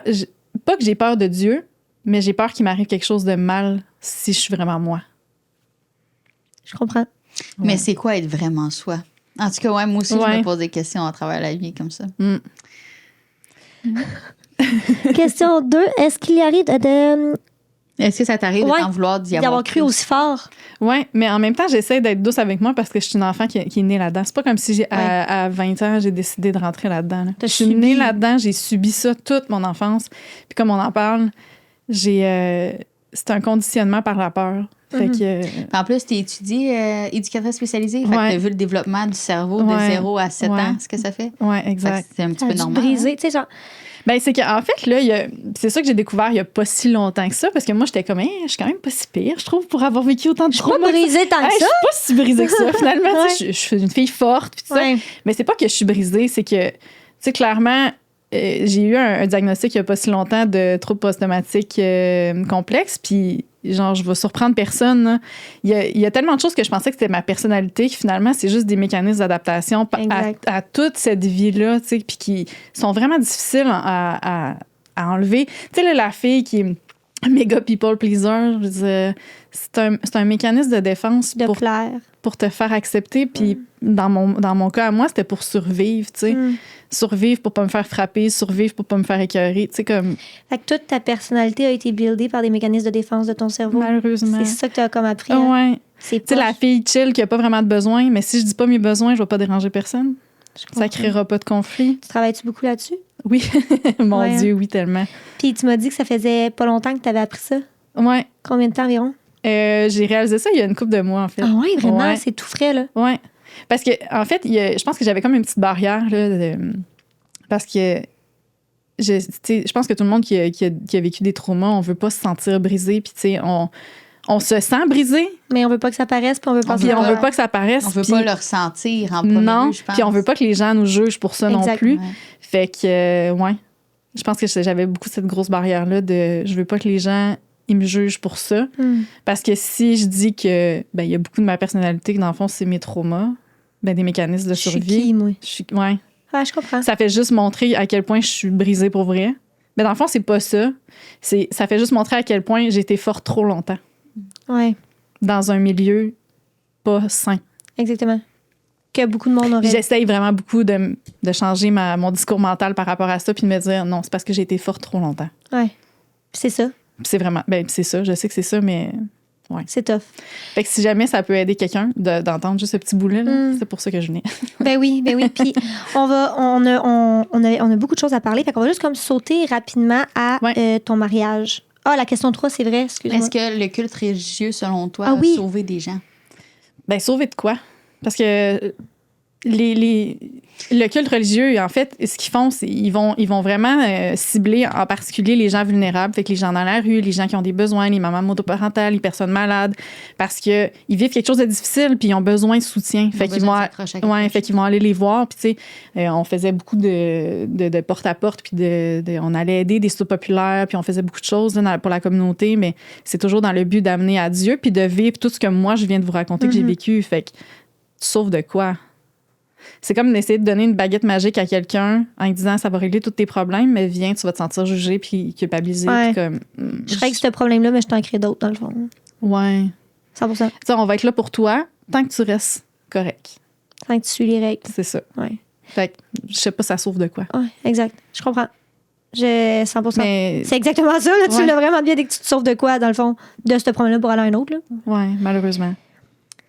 pas que j'ai peur de Dieu, mais j'ai peur qu'il m'arrive quelque chose de mal si je suis vraiment moi. Je comprends. Mais c'est quoi être vraiment soi? En tout cas, ouais, moi aussi, je me pose des questions à travers la vie comme ça. Question 2. Est-ce qu'il y arrive de Est-ce que ça t'arrive de t'en vouloir d'y avoir cru aussi fort? Oui, mais en même temps, j'essaie d'être douce avec moi parce que je suis une enfant qui est née là-dedans. C'est pas comme si à 20 ans, j'ai décidé de rentrer là-dedans. Là. Je suis née là-dedans, j'ai subi ça toute mon enfance. Puis comme on en parle, c'est un conditionnement par la peur. Fait que, en plus, tu étudies éducatrice spécialisée. Fait que tu as vu le développement du cerveau de 0 à 7 ans, ce que ça fait. Oui, exact. C'est un petit peu normal. Brisé, tu sais, genre. Ben, c'est qu'en fait, là, c'est ça que j'ai découvert il n'y a pas si longtemps que ça, parce que moi, j'étais comme, je suis quand même pas si pire, je trouve, pour avoir vécu autant de Je suis pas brisée tant que ça. Je suis pas si brisée que ça, finalement. Je suis une fille forte, puis tout ça. Mais c'est pas que je suis brisée, c'est que, tu sais, clairement, j'ai eu un diagnostic il n'y a pas si longtemps de trouble post-traumatique complexe, puis genre, je vais surprendre personne. Il y a tellement de choses que je pensais que c'était ma personnalité, que finalement, c'est juste des mécanismes d'adaptation à toute cette vie-là, tu sais, puis qui sont vraiment difficiles à enlever. Tu sais, là, la fille qui est méga people pleaser, je veux dire, c'est un mécanisme de défense pour te faire accepter, puis dans mon cas à moi, c'était pour survivre, tu sais. Survivre pour pas me faire frapper, survivre pour pas me faire écœurer, tu sais, comme... Fait que toute ta personnalité a été buildée par des mécanismes de défense de ton cerveau. Malheureusement. C'est ça que tu as comme appris. Ouais. C'est tu sais, la fille chill qui a pas vraiment de besoin, mais si je dis pas mes besoins, je vais pas déranger personne. Ça créera pas de conflit. Tu travailles-tu beaucoup là-dessus? Oui. Mon Dieu, oui, tellement. Puis tu m'as dit que ça faisait pas longtemps que tu avais appris ça. Ouais. Combien de temps environ? J'ai réalisé ça il y a une couple de mois, en fait. Ah ouais, vraiment? C'est tout frais, là? Ouais. Parce que, en fait, je pense que j'avais comme une petite barrière, là, parce que je pense que tout le monde qui a vécu des traumas, on veut pas se sentir brisé, puis tu sais, on se sent brisé. Mais on veut pas que ça paraisse, puis on veut pas que ça paraisse. On veut pas le ressentir en premier lieu, je pense. Puis on veut pas que les gens nous jugent pour ça non plus. Ouais. Fait que, je pense que j'avais beaucoup cette grosse barrière-là de je veux pas que les gens ils me jugent pour ça. Parce que si je dis que il y a beaucoup de ma personnalité que dans le fond, c'est mes traumas, des mécanismes de survie. Je suis qui, moi? Ouais. Ouais, je comprends. Ça fait juste montrer à quel point je suis brisée pour vrai. Mais dans le fond, c'est pas ça. Ça fait juste montrer à quel point j'ai été forte trop longtemps. Ouais. Dans un milieu pas sain. Exactement. Que beaucoup de monde aurait. J'essaye vraiment beaucoup de changer mon discours mental par rapport à ça puis de me dire non, c'est parce que j'ai été forte trop longtemps. Ouais. C'est ça. Puis c'est vraiment. Ben, c'est ça. Je sais que c'est ça, mais. Ouais. C'est tough. Fait que si jamais ça peut aider quelqu'un d'entendre juste ce petit bout-là, c'est pour ça que je venais. Ben oui. Puis on a beaucoup de choses à parler. Fait qu'on va juste comme sauter rapidement à ton mariage. Ah, la question 3, c'est vrai. Excuse-moi. Est-ce que le culte religieux, selon toi, Ah, oui. a sauvé des gens? Ben, sauver de quoi? Parce que le culte religieux, en fait, ce qu'ils font, c'est ils vont vraiment cibler en particulier les gens vulnérables, fait que les gens dans la rue, les gens qui ont des besoins, les mamans monoparentales, les personnes malades, parce que ils vivent quelque chose de difficile puis ils ont besoin de soutien. Fait qu'ils vont aller les voir. Puis tu sais, on faisait beaucoup de porte-à-porte puis on allait aider des soupes populaires puis on faisait beaucoup de choses là, pour la communauté, mais c'est toujours dans le but d'amener à Dieu puis de vivre tout ce que moi je viens de vous raconter que j'ai vécu. Fait que tu sauves de quoi? C'est comme d'essayer de donner une baguette magique à quelqu'un en lui disant ça va régler tous tes problèmes, mais viens, tu vas te sentir jugé puis culpabilisé. Ouais. Puis comme, Je règle ce problème-là, mais je t'en crée d'autres, dans le fond. Ouais. 100%. T'sais, on va être là pour toi tant que tu restes correct. Tant que tu suis les règles. C'est ça. Ouais. Fait que je sais pas, ça sauve de quoi. Ouais, exact. Je comprends. J'ai 100%. Mais, C'est exactement ça. Là. Tu Ouais. l'as vraiment bien dit que tu te sauves de quoi, dans le fond, de ce problème-là pour aller à un autre. Là. ouais, malheureusement.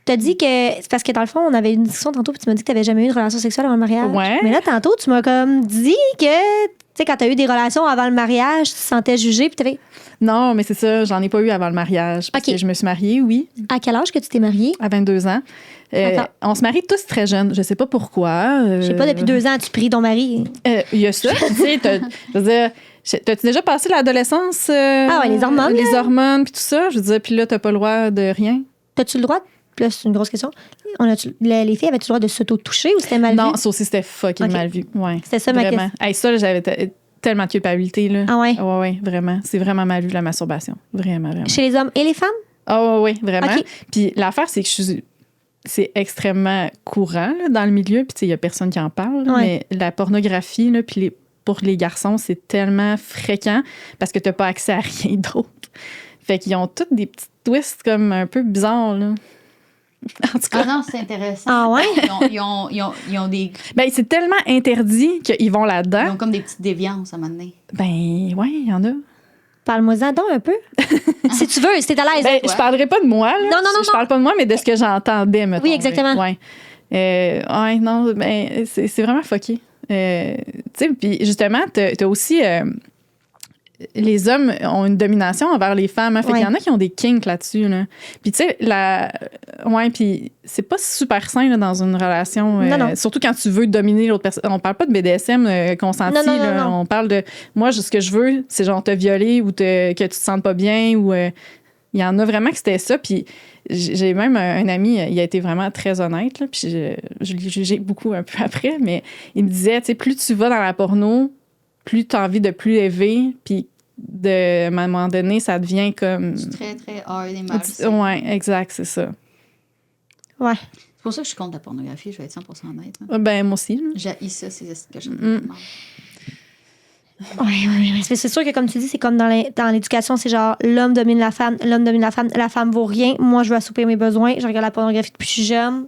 T'as dit que. Parce que dans le fond, on avait une discussion tantôt, puis tu m'as dit que t'avais jamais eu de relation sexuelle avant le mariage. Ouais. Mais là, tantôt, tu m'as comme dit que. Tu sais, quand t'as eu des relations avant le mariage, tu te sentais jugée, puis t'avais. Non, mais c'est ça, j'en ai pas eu avant le mariage. Parce OK. que je me suis mariée, oui, À quel âge que tu t'es mariée? à 22 ans. Attends. On se marie tous très jeunes. Je sais pas pourquoi. Je sais pas, depuis 2 ans, tu pries ton mari. Il y a ça, tu sais. Je veux dire, t'as-tu déjà passé l'adolescence? Ah ouais, les hormones, Les hormones, puis tout ça. Je veux dire, puis là, t'as pas le droit de rien. T'as-tu le droit? Puis là, c'est une grosse question. Les filles avaient-tu le droit de s'auto-toucher ou c'était mal vu? Non, ça aussi, c'était fucking OK. mal vu. Ouais. C'était ça ma Vraiment. question. Hey, ça, là, j'avais tellement de culpabilité. Là. Ah ouais? Ouais, vraiment. C'est vraiment mal vu, la masturbation. Vraiment, vraiment. Chez les hommes et les femmes? Ah ouais, vraiment. OK. Puis l'affaire, c'est que c'est extrêmement courant là, dans le milieu. Puis tu sais, il y a personne qui en parle. Là, Ouais. mais la pornographie, là, puis pour les garçons, c'est tellement fréquent parce que t'as pas accès à rien d'autre. Fait qu'ils ont tous des petits twists comme un peu bizarres, là. En tout cas, Ah non, c'est intéressant. Ah ouais? Ils ont des. ben, c'est tellement interdit qu'ils vont Ils là-dedans. ont comme des petites déviances à un moment donné. Ben, ouais, il y en a. Parle-moi-en donc un peu. Si tu veux, si t'es à l'aise. Ben, je parlerai pas de moi. Là. Non. Je parle pas de moi, mais de ce que j'entendais, mettons. Oui, exactement. là. Ouais. Ouais, non, ben, c'est vraiment fucké. Tu sais, puis justement, t'as aussi... les hommes ont une domination envers les femmes. Hein, fait qu'il y en a qui ont des kinks là-dessus. Là. Puis tu sais, ouais, puis c'est pas super sain là, dans une relation. Non. Surtout quand tu veux dominer l'autre personne. On parle pas de BDSM consenti. Non. On parle de... Moi, ce que je veux, c'est genre te violer ou que tu te sentes pas bien ou... il y en a vraiment que c'était ça. Puis j'ai même un ami, il a été vraiment très honnête. Là, puis je l'ai jugé beaucoup un peu après. Mais il me disait, tu sais, plus tu vas dans la porno, plus tu as envie de plus élever. Puis à un moment donné, ça devient comme... C'est très, très hard et mal. Ouais, exact, c'est ça. Ouais. C'est pour ça que je suis contre la pornographie, je vais être 100% honnête. Là. Ben, moi aussi. J'ai ça, c'est ce que je Oui. C'est sûr que, comme tu dis, c'est comme dans l'éducation, c'est genre l'homme domine la femme, la femme vaut rien. Moi, je veux assoupir mes besoins. Je regarde la pornographie depuis que je suis jeune.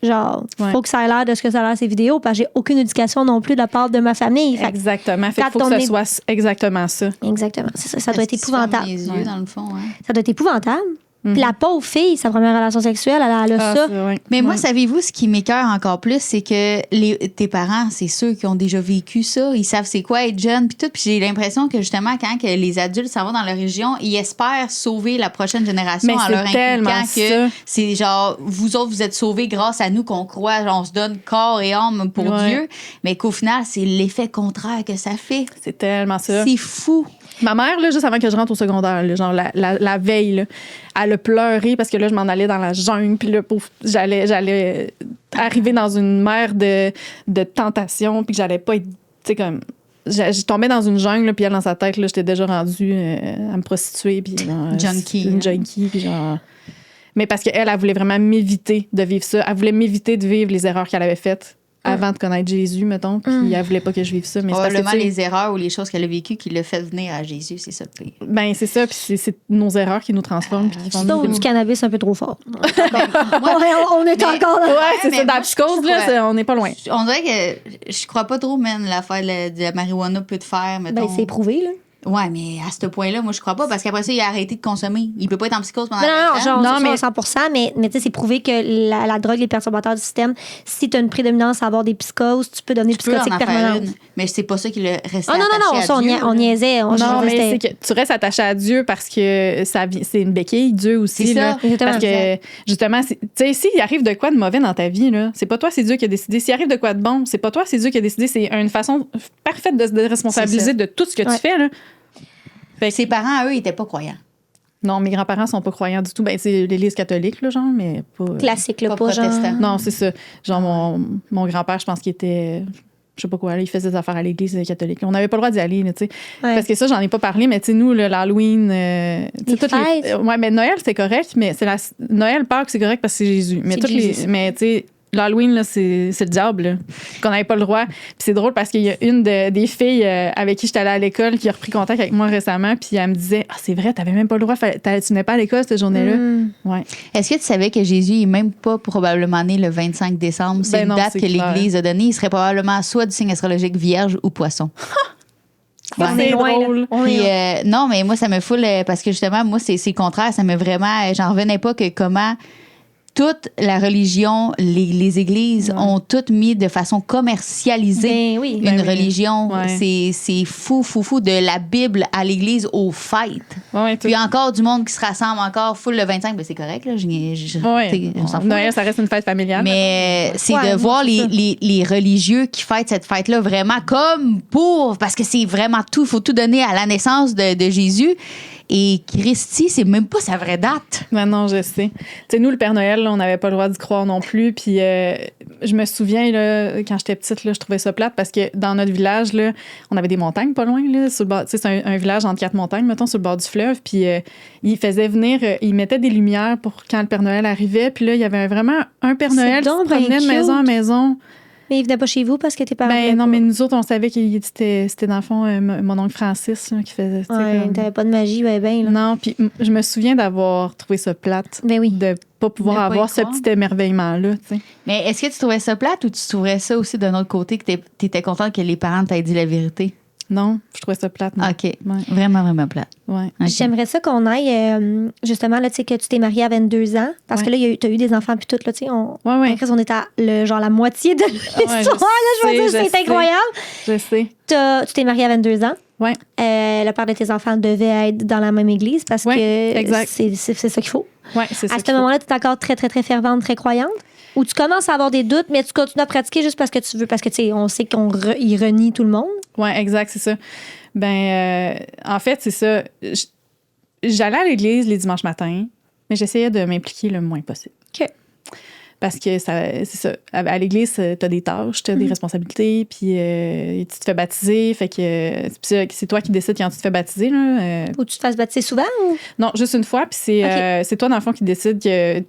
Genre, faut que ça ait l'air de ce que ça a l'air ces vidéos, parce que j'ai aucune éducation non plus de la part de ma famille. Fait Exactement. Fait qu'il faut quand que on ce est- soit exactement ça. Exactement. C'est ça. Ça doit être épouvantable. Les yeux, dans le fond. Hein. Ça doit être épouvantable. Puis la pauvre fille, sa première relation sexuelle, elle a ça. Ouais. Mais moi, savez-vous, ce qui m'écoeure encore plus, c'est que tes parents, c'est ceux qui ont déjà vécu ça. Ils savent c'est quoi être jeune, puis tout. Puis j'ai l'impression que justement, quand que les adultes s'en vont dans leur région, ils espèrent sauver la prochaine génération Mais en c'est leur tellement inculquant ça. que c'est genre, vous autres, vous êtes sauvés grâce à nous qu'on croit, genre, on se donne corps et âme pour Ouais. Dieu. Mais qu'au final, c'est l'effet contraire que ça fait. C'est tellement ça. C'est fou. Ma mère, là, juste avant que je rentre au secondaire, là, genre la veille, là, elle a pleuré parce que là, je m'en allais dans la jungle. Puis là, j'allais arriver dans une mer de tentations. Puis que j'allais pas être. Tu sais, comme. Je tombais dans une jungle, là, puis elle, dans sa tête, là, j'étais déjà rendue à me prostituer. Puis, genre, Junkie. Une junkie. Puis genre. Mais parce qu'elle, elle voulait vraiment m'éviter de vivre ça. Elle voulait m'éviter de vivre les erreurs qu'elle avait faites avant de connaître Jésus, mettons, puis elle voulait pas que je vive ça. Mais c'est parce que, Probablement les erreurs ou les choses qu'elle a vécues qui l'ont fait venir à Jésus, c'est ça le pire. Ben, c'est ça, puis c'est nos erreurs qui nous transforment. Puis qui font Ça ou du cannabis un peu trop fort. On est encore là. Ouais, c'est mais ça. Dans moi, la psychose, je là, crois- on n'est pas loin. On dirait que je crois pas trop, man, l'affaire de la marijuana peut te faire, mettons. Ben, c'est prouvé, là. Ouais, mais à ce point-là, moi, je crois pas, parce qu'après ça, il a arrêté de consommer. Il peut pas être en psychose pendant Non, 20 ans. genre, Non, mais mais- 100%, mais tu sais, c'est prouvé que la drogue, les perturbateurs du système, si tu as une prédominance à avoir des psychoses, tu peux devenir Tu peux en psychotique faire permanente. une, mais c'est pas ça qui le restait Ah non, attaché à Dieu, on là. niaisait. Non, mais c'est que tu restes attaché à Dieu parce que c'est une béquille, Dieu aussi. C'est ça, là. exactement. Parce que, justement, tu sais, s'il arrive de quoi de mauvais dans ta vie, là, c'est pas toi, c'est Dieu qui a décidé. S'il arrive de quoi de bon, c'est pas toi, c'est Dieu qui a décidé. C'est une façon parfaite de se déresponsabiliser de tout ce que tu fais. Là. Fait que- Ses parents, eux, ils étaient pas croyants. non, mes grands-parents sont pas croyants du tout. Ben, c'est l'Église catholique, là, genre, mais pas. Classique, là, Pas pas genre. protestant. Non, c'est ça. Genre, mon grand-père, je pense qu'il était. Je sais pas quoi, là, il faisait des affaires à l'église catholique. On n'avait pas le droit d'y aller, là, tu sais. Ouais. Parce que ça, j'en ai pas parlé, mais tu sais, nous, l'Halloween. tu sais, toutes fêtes. ouais, mais Noël, c'est correct, mais c'est Noël, Pâques, c'est correct parce que c'est Jésus. Mais C'est toutes Jésus. les. Mais tu sais, l'Halloween, là, c'est le diable, là, qu'on n'avait pas le droit. Puis c'est drôle parce qu'il y a une des filles avec qui j'étais allée à l'école qui a repris contact avec moi récemment, puis elle me disait: ah, c'est vrai, t'avais même pas le droit, tu venais pas à l'école cette journée-là. Ouais. Est-ce que tu savais que Jésus est même pas probablement né le 25 décembre? C'est Ben une non, date c'est que clair. l'Église a donnée. Il serait probablement soit du signe astrologique Vierge ou Poisson. Ça, On est c'est loin, là. drôle. On Puis, est- non, mais moi, ça me fout parce que justement, moi, c'est le contraire. Ça me vraiment. J'en revenais pas que comment toute la religion, les églises ont toutes mis de façon commercialisée Ben oui. une Ben oui. religion. Ouais. C'est fou, de la Bible à l'église aux fêtes. Ouais, tout- Puis encore du monde qui se rassemble encore full le 25, ben c'est correct, là. ouais. On s'en fout. Noël, ça reste une fête familiale. Mais c'est Ouais, de non, voir c'est ça. les religieux qui fêtent cette fête-là vraiment comme parce que c'est vraiment tout, il faut tout donner à la naissance de Jésus. Et Christy, c'est même pas sa vraie date. Non, je sais. Tu sais, nous, le Père Noël, là, on n'avait pas le droit d'y croire non plus. Puis je me souviens, là, quand j'étais petite, là, je trouvais ça plate parce que dans notre village, là, on avait des montagnes pas loin. Là, sur le bord, tu sais, c'est un village entre 4 montagnes, mettons, sur le bord du fleuve. Puis ils faisaient venir, ils mettaient des lumières pour quand le Père Noël arrivait. Puis là, il y avait vraiment un Père C'est Noël qui se donc bien promenait de maison en cute. maison. Mais il venait pas chez vous parce que tes parents. Ben non, mais nous autres, on savait qu'il c'était dans le fond mon oncle Francis là, qui faisait ça. Ouais, t'avais pas de magie, ben, là. Non, puis je me souviens d'avoir trouvé ça plate. Ben oui. De pas pouvoir De pas y avoir ce croire. petit émerveillement-là, tu sais. Mais est-ce que tu trouvais ça plate ou tu trouvais ça aussi d'un autre côté que t'étais contente que les parents t'aient dit la vérité? Non, je trouvais ça plate. non. OK. Ouais. Vraiment, vraiment plate. Ouais. OK. J'aimerais ça qu'on aille, justement, là, tu sais, que tu t'es mariée à 22 ans. Parce que là, tu as eu des enfants, puis tout, là, tu sais. Ouais. Après, on est à la moitié de l'histoire, je là, je veux sais, dire, je c'est sais. incroyable. Je sais. Tu t'es mariée à 22 ans. Ouais. Le père de tes enfants devait être dans la même église parce Ouais, que exact. c'est ça qu'il faut. Ouais, c'est ça. À ce moment-là, tu es encore très, très, très fervente, très croyante? Ou tu commences à avoir des doutes, mais tu continues à pratiquer juste parce que tu veux, parce que, tu sais, on sait qu'il renie tout le monde. Ouais, exact, c'est ça. Ben, en fait, c'est ça. J'allais à l'église les dimanches matins, mais j'essayais de m'impliquer le moins possible. OK. Parce que c'est ça. À l'église, t'as des tâches, t'as des responsabilités, puis tu te fais baptiser. Fait que c'est toi qui décides quand tu te fais baptiser. Là, Ou tu te fasses baptiser souvent? Ou? Non, juste une fois, puis c'est toi, dans le fond, qui décide que.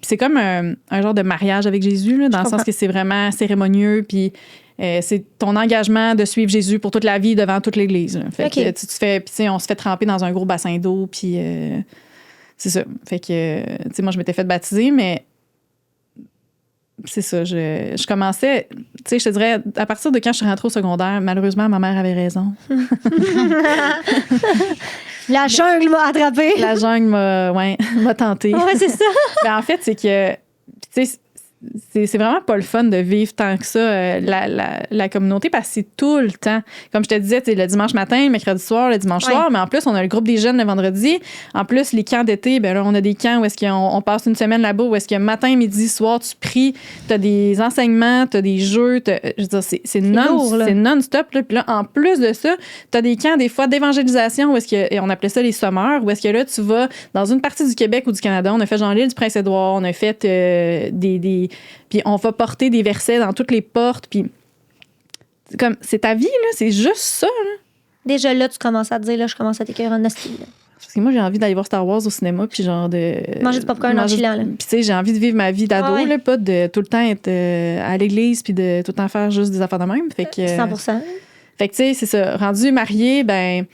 C'est comme un genre de mariage avec Jésus, là, dans le sens comprends. que c'est vraiment cérémonieux, puis c'est ton engagement de suivre Jésus pour toute la vie devant toute l'Église. Là. Fait OK. que tu te fais, puis tu sais, on se fait tremper dans un gros bassin d'eau, puis c'est ça. Fait que, tu sais, moi, je m'étais fait baptiser, mais c'est ça. Je commençais, tu sais, je te dirais, à partir de quand je suis rentrée au secondaire, malheureusement, ma mère avait raison. La jungle m'a attrapé. La jungle m'a tenté. Ouais, c'est ça. Ben, en fait, c'est que, tu sais, c'est vraiment pas le fun de vivre tant que ça la communauté parce que c'est tout le temps. Comme je te disais, le dimanche matin, le mercredi soir, le dimanche soir, mais en plus, on a le groupe des jeunes le vendredi. En plus, les camps d'été, ben là, on a des camps où est-ce qu'on passe une semaine là-bas, où est-ce que matin, midi, soir, tu pries, t'as des enseignements, t'as des jeux, je veux dire, c'est lourd, là. non-stop. Là. Puis là, en plus de ça, t'as des camps, des fois, d'évangélisation, où est-ce que, et on appelait ça les sommeurs, où est-ce que là, tu vas dans une partie du Québec ou du Canada, on a fait genre l'île du Prince-Édouard, on a fait puis on va porter des versets dans toutes les portes, puis c'est ta vie, là, c'est juste ça, là. Déjà là, tu commences à te dire, là, je commence à t'écœurer en hostie. Parce que moi, j'ai envie d'aller voir Star Wars au cinéma, puis genre de... Manger du popcorn en chillant, là. Puis tu sais, j'ai envie de vivre ma vie d'ado, là, pas de tout le temps être à l'église, puis de tout le temps faire juste des affaires de même. Fait que... 100%. Fait que, tu sais, c'est ça. Rendu marié, ben...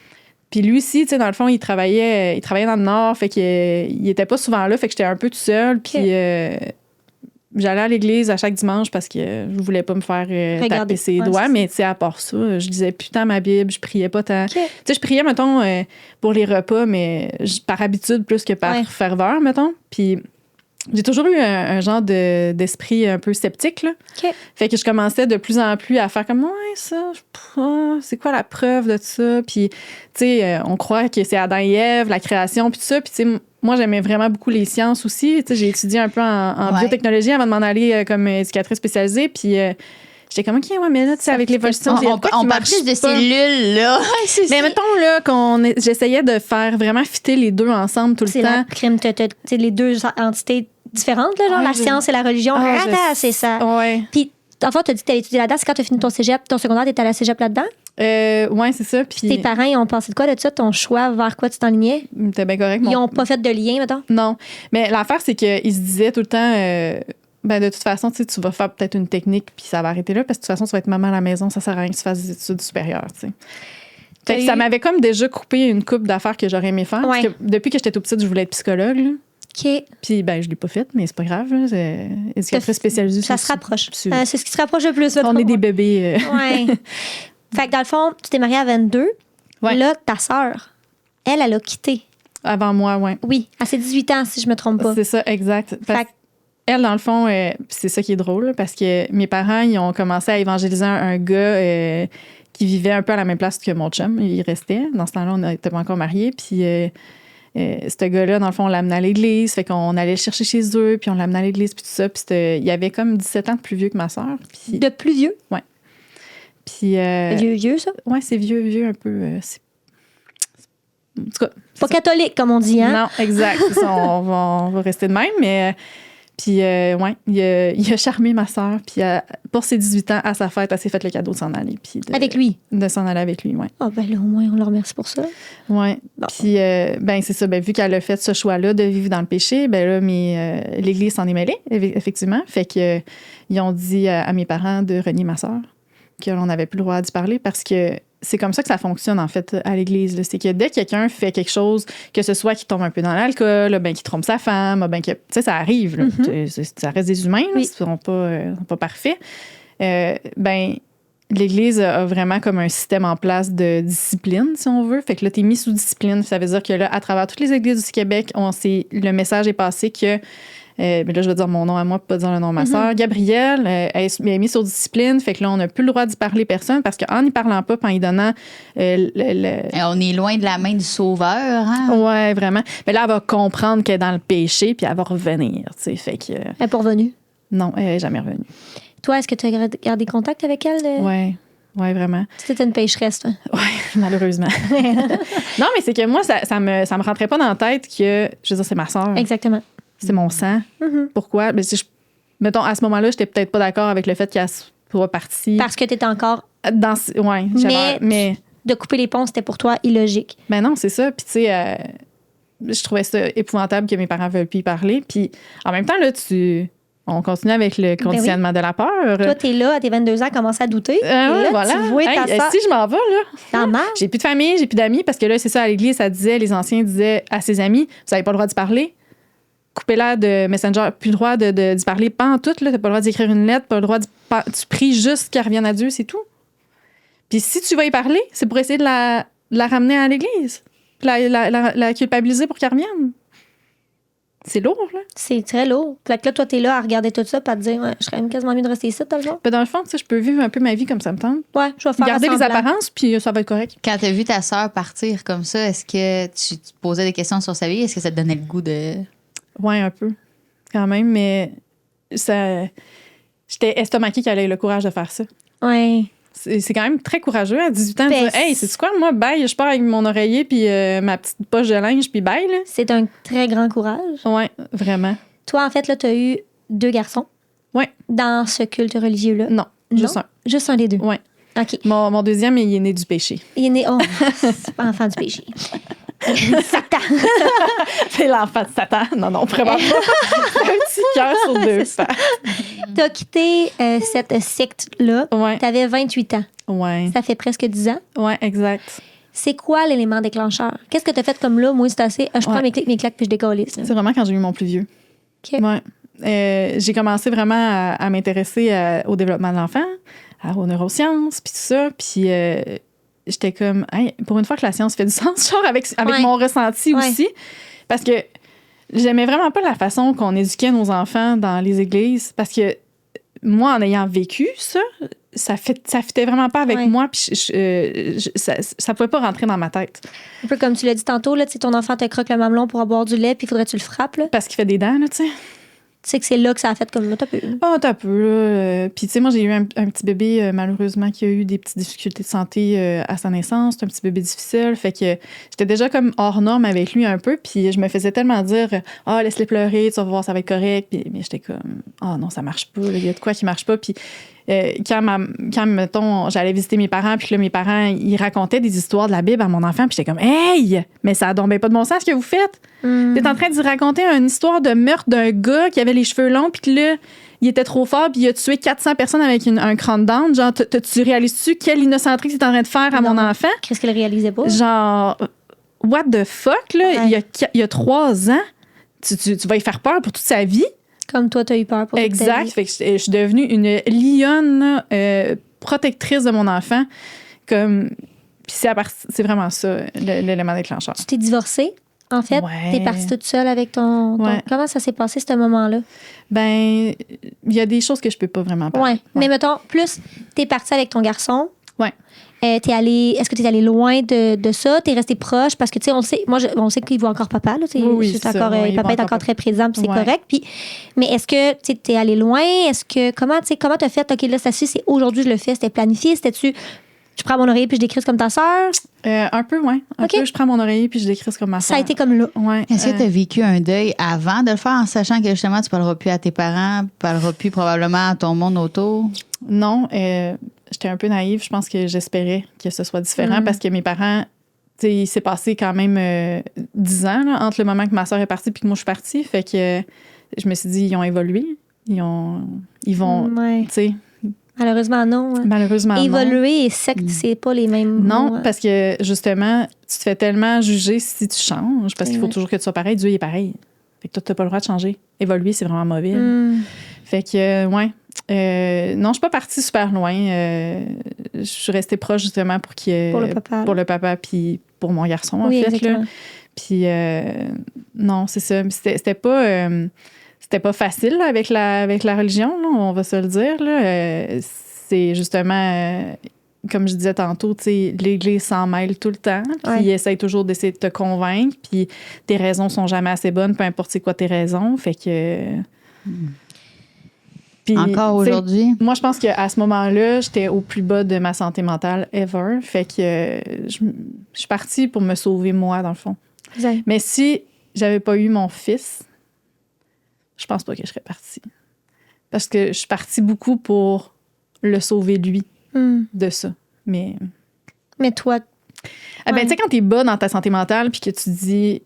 Puis lui aussi, tu sais, dans le fond, il travaillait dans le Nord, fait qu'il était pas souvent là, fait que j'étais un peu tout seul, puis... J'allais à l'église à chaque dimanche parce que je voulais pas me faire taper ses doigts, mais tu sais, à part ça, je lisais plus tant ma Bible, je priais pas tant. Tu sais, je priais, mettons, pour les repas, mais par habitude plus que par ferveur, mettons. Puis j'ai toujours eu un genre d'esprit un peu sceptique, là. Fait que je commençais de plus en plus à faire comme, ça, c'est quoi la preuve de ça? Puis, tu sais, on croit que c'est Adam et Ève, la création, puis tout ça. Puis, tu sais, moi, j'aimais vraiment beaucoup les sciences aussi. Tu sais, j'ai étudié un peu en biotechnologie avant de m'en aller comme éducatrice spécialisée. Puis, j'étais comme, OK, mais là, tu sais, avec l'évolution, on parle plus de cellules, là. Mais mettons, là, j'essayais de faire vraiment fitter les deux ensemble tout le temps. C'est les deux entités différentes, là, genre la science et la religion. C'est ça. Ouais. Puis, en fait, tu as dit que tu allais étudier là-dedans. C'est quand tu as fini ton cégep, ton secondaire, tu étais à la cégep là-dedans? Ouais, c'est ça. Puis tes parents, ils ont pensé de quoi de ça? Ton choix, vers quoi tu t'enlignais? T'es bien correct. Ils n'ont pas fait de lien, mettons? Non. Mais l'affaire, c'est qu'ils se disaient tout le temps, de toute façon, tu vas faire peut-être une technique, puis ça va arrêter là, parce que de toute façon, tu vas être maman à la maison, ça sert à rien que tu fasses des études supérieures, tu sais. Fait que ça m'avait comme déjà coupé une couple d'affaires que j'aurais aimé faire. Parce que depuis que j'étais toute petite, je voulais être psychologue, là. OK. Puis, je l'ai pas faite, mais c'est pas grave. Là, c'est éducatrice spécialisée. Ça se rapproche. C'est ce qui se rapproche le plus. On est des bébés. Ouais. Fait que dans le fond, tu t'es mariée à 22. Ouais. Là, ta sœur, elle a quitté. Avant moi, oui. Oui, à ses 18 ans, si je me trompe pas. C'est ça, exact. Elle, dans le fond, c'est ça qui est drôle, là, parce que mes parents, ils ont commencé à évangéliser un gars qui vivait un peu à la même place que mon chum. Il restait. Dans ce temps-là, on n'était pas encore mariés. Puis... ce gars-là, dans le fond, on l'amenait à l'église. Fait qu'on allait le chercher chez eux, puis on l'amenait à l'église, puis tout ça. Puis il avait comme 17 ans de plus vieux que ma sœur. Puis... De plus vieux? Oui. Puis... vieux, ça? Oui, c'est vieux un peu. En tout cas... Pas catholique, comme on dit, hein? Non, exact. On va rester de même, mais... Puis, il a charmé ma sœur. Puis, pour ses 18 ans, à sa fête, elle s'est fait le cadeau de s'en aller. Puis avec lui? De s'en aller avec lui, oui. Ah, ben là, au moins, on le remercie pour ça. Oui. Bon. Puis, c'est ça. Vu qu'elle a fait ce choix-là de vivre dans le péché, là, l'Église s'en est mêlée, effectivement. Fait que ils ont dit à mes parents de renier ma sœur, qu'on n'avait plus le droit d'y parler parce que c'est comme ça que ça fonctionne, en fait, à l'Église. Là. C'est que dès que quelqu'un fait quelque chose, que ce soit qu'il tombe un peu dans l'alcool, qu'il trompe sa femme, tu sais, ça arrive. Là. Ça reste des humains, ils ne sont pas parfaits. L'Église a vraiment comme un système en place de discipline, si on veut. Fait que là, tu es mis sous discipline. Ça veut dire que là, à travers toutes les églises du Québec, le message est passé que... là, je vais dire mon nom à moi, pas dire le nom de ma sœur. Gabrielle, elle est mise sur discipline. Fait que là, on n'a plus le droit d'y parler personne parce qu'en n'y parlant pas, en y donnant... On est loin de la main du Sauveur, hein? Ouais, vraiment. Mais là, elle va comprendre qu'elle est dans le péché puis elle va revenir, tu sais. Fait que... Elle n'est pas revenue? Non, elle n'est jamais revenue. Toi, est-ce que tu as gardé contact avec elle? Oui, vraiment. C'était une pécheresse, toi? Oui, malheureusement. Non, mais c'est que moi, ça me rentrait pas dans la tête que, je veux dire, c'est ma sœur. Exactement. C'est mon sang. Pourquoi? Mais mettons, à ce moment-là, j'étais peut-être pas d'accord avec le fait qu'elle soit partie. Parce que tu étais encore... mais de couper les ponts, c'était pour toi illogique. Ben non, c'est ça. Puis tu sais, je trouvais ça épouvantable que mes parents veulent plus y parler. Puis en même temps, là, on continue avec le conditionnement de la peur. Toi, t'es là, à tes 22 ans, commences à douter. Et là, voilà. tu vois ta sœur. Si je m'en vais, là. T'en marres. J'ai plus de famille, j'ai plus d'amis, parce que là, c'est ça, à l'église, les anciens disaient à ses amis, vous n'avez pas le droit d'y parler. Coupez-la de Messenger, plus le droit d'y parler, pas en tout, là. T'as pas le droit d'écrire une lettre, pas le droit tu pries juste qu'elle revienne à Dieu, c'est tout. Puis si tu vas y parler, c'est pour essayer de la ramener à l'église. La culpabiliser pour qu'elle revienne. C'est lourd, là. C'est très lourd. Fait que là, toi, t'es là à regarder tout ça, puis à te dire, je serais quasiment mieux de rester ici, t'as le genre. Dans le fond, tu sais, je peux vivre un peu ma vie comme ça me tente. Ouais, je vais faire garder les apparences, puis ça va être correct. Quand t'as vu ta sœur partir comme ça, est-ce que tu te posais des questions sur sa vie? Est-ce que ça te donnait le goût de... Ouais, un peu. Quand même, mais j'étais estomaquée qu'elle ait le courage de faire ça. Ouais. C'est quand même très courageux à 18 ans de dire, hey, c'est quoi, moi, bye, je pars avec mon oreiller puis ma petite poche de linge puis bye, là. C'est un très grand courage. Ouais, vraiment. Toi, en fait, là, t'as eu 2 garçons. Ouais. Dans ce culte religieux-là. Non, juste un. Juste un des 2. Ouais. OK. Mon deuxième, il est né du péché. Il est né. Oh, c'est pas enfant du péché. Satan! C'est l'enfant de Satan. Non, vraiment pas. Un petit cœur sur deux pattes. T'as quitté cette secte-là. Ouais. T'avais 28 ans. Ouais. Ça fait presque 10 ans. Ouais, exact. C'est quoi l'élément déclencheur? Qu'est-ce que t'as fait comme là? Moi, c'est assez. Je prends mes clics, mes claques, puis je décollisse. C'est vraiment quand j'ai eu mon plus vieux. OK. Ouais. J'ai commencé vraiment à m'intéresser au développement de l'enfant, aux neurosciences, puis tout ça. Puis j'étais comme, hey, pour une fois que la science fait du sens, genre avec mon ressenti aussi. Parce que j'aimais vraiment pas la façon qu'on éduquait nos enfants dans les églises. Parce que moi, en ayant vécu ça fitait vraiment pas avec moi, puis ça pouvait pas rentrer dans ma tête. Un peu comme tu l'as dit tantôt, là, ton enfant te croque le mamelon pour boire du lait, puis il faudrait que tu le frappes. Là. Parce qu'il fait des dents, là, tu sais. Tu sais que c'est là que ça a fait comme t'as peu. Ah, t'as peu, là. Puis, tu sais, moi, j'ai eu un petit bébé, malheureusement, qui a eu des petites difficultés de santé à sa naissance. C'est un petit bébé difficile. Fait que j'étais déjà comme hors norme avec lui un peu. Puis, je me faisais tellement dire, laisse-les pleurer, tu vas voir, ça va être correct. Puis, mais j'étais comme, non, ça marche pas. Il y a de quoi qui marche pas. Puis, quand, mettons, j'allais visiter mes parents, puis là, mes parents, ils racontaient des histoires de la Bible à mon enfant, puis j'étais comme, hey, mais ça donne pas de bon sens ce que vous faites. T'es en train d'y raconter une histoire de meurtre d'un gars qui avait les cheveux longs, puis que là, il était trop fort, puis il a tué 400 personnes avec un crackdown. Genre, tu réalises-tu quelle innocentrie que t'es en train de faire à mon enfant? Qu'est-ce qu'elle réalisait pas? Genre, what the fuck, là? Ouais. Il y a 3 ans, tu vas y faire peur pour toute sa vie. Comme toi, t'as eu peur pour toute ta Exact. vie. Fait que je suis devenue une lionne protectrice de mon enfant. Puis c'est vraiment ça, l'élément déclencheur. Tu t'es divorcée, en fait. Ouais. T'es partie toute seule avec ton... Ouais. Comment ça s'est passé, ce moment-là? Ben, il y a des choses que je peux pas vraiment parler. Ouais. Mais mettons, plus, t'es partie avec ton garçon. Ouais. Est-ce que tu es allé loin de ça? Tu es resté proche? Parce que, tu sais, on sait qu'il voit encore papa. Là, oui, c'est ça. Oui, papa est encore très présent, puis c'est Ouais. correct. Puis, mais est-ce que tu es allé loin? Comment tu as fait? OK, là, c'est aujourd'hui, je le fais. C'était planifié? C'était-tu, je prends mon oreiller puis je décris comme ta sœur? Un peu, oui. Un OK. peu, je prends mon oreiller puis je l'écris comme ma Ça a sœur. été comme là. Ouais. Est-ce que tu as vécu un deuil avant de le faire en sachant que justement, tu parleras plus à tes parents, tu parleras plus probablement à ton monde autour? Non, j'étais un peu naïve. Je pense que j'espérais que ce soit différent parce que mes parents, tu sais, il s'est passé quand même 10 ans là, entre le moment que ma soeur est partie puis que moi je suis partie. Fait que je me suis dit, ils ont évolué. Ils vont, Ouais. tu sais, Malheureusement, non. Hein. malheureusement, non. Évoluer et secte, c'est pas les mêmes Non, mots, hein. parce que justement, tu te fais tellement juger si tu changes, parce qu'il faut toujours que tu sois pareil. Dieu il est pareil. Fait que toi, t'as pas le droit de changer. Évoluer, c'est vraiment mauvais. Fait que, ouais. Non, je suis pas partie super loin. Je suis restée proche, justement, pour le papa, puis pour mon garçon, en Oui, fait. exactement. Là. Puis, non, c'est ça. C'était pas facile là, avec la religion, là, on va se le dire. Là. C'est justement, comme je disais tantôt, l'Église s'en mêle tout le temps. Puis il essaie toujours d'essayer de te convaincre. Puis tes raisons sont jamais assez bonnes, peu importe c'est quoi tes raisons. Fait que... Puis, encore aujourd'hui? Moi, je pense qu'à ce moment-là, j'étais au plus bas de ma santé mentale ever. Fait que je suis partie pour me sauver moi, dans le fond. Exact. Mais si j'avais pas eu mon fils, je pense pas que je serais partie. Parce que je suis partie beaucoup pour le sauver, lui, de ça. Mais toi... ben, tu sais, quand t'es bas dans ta santé mentale puis que tu dis...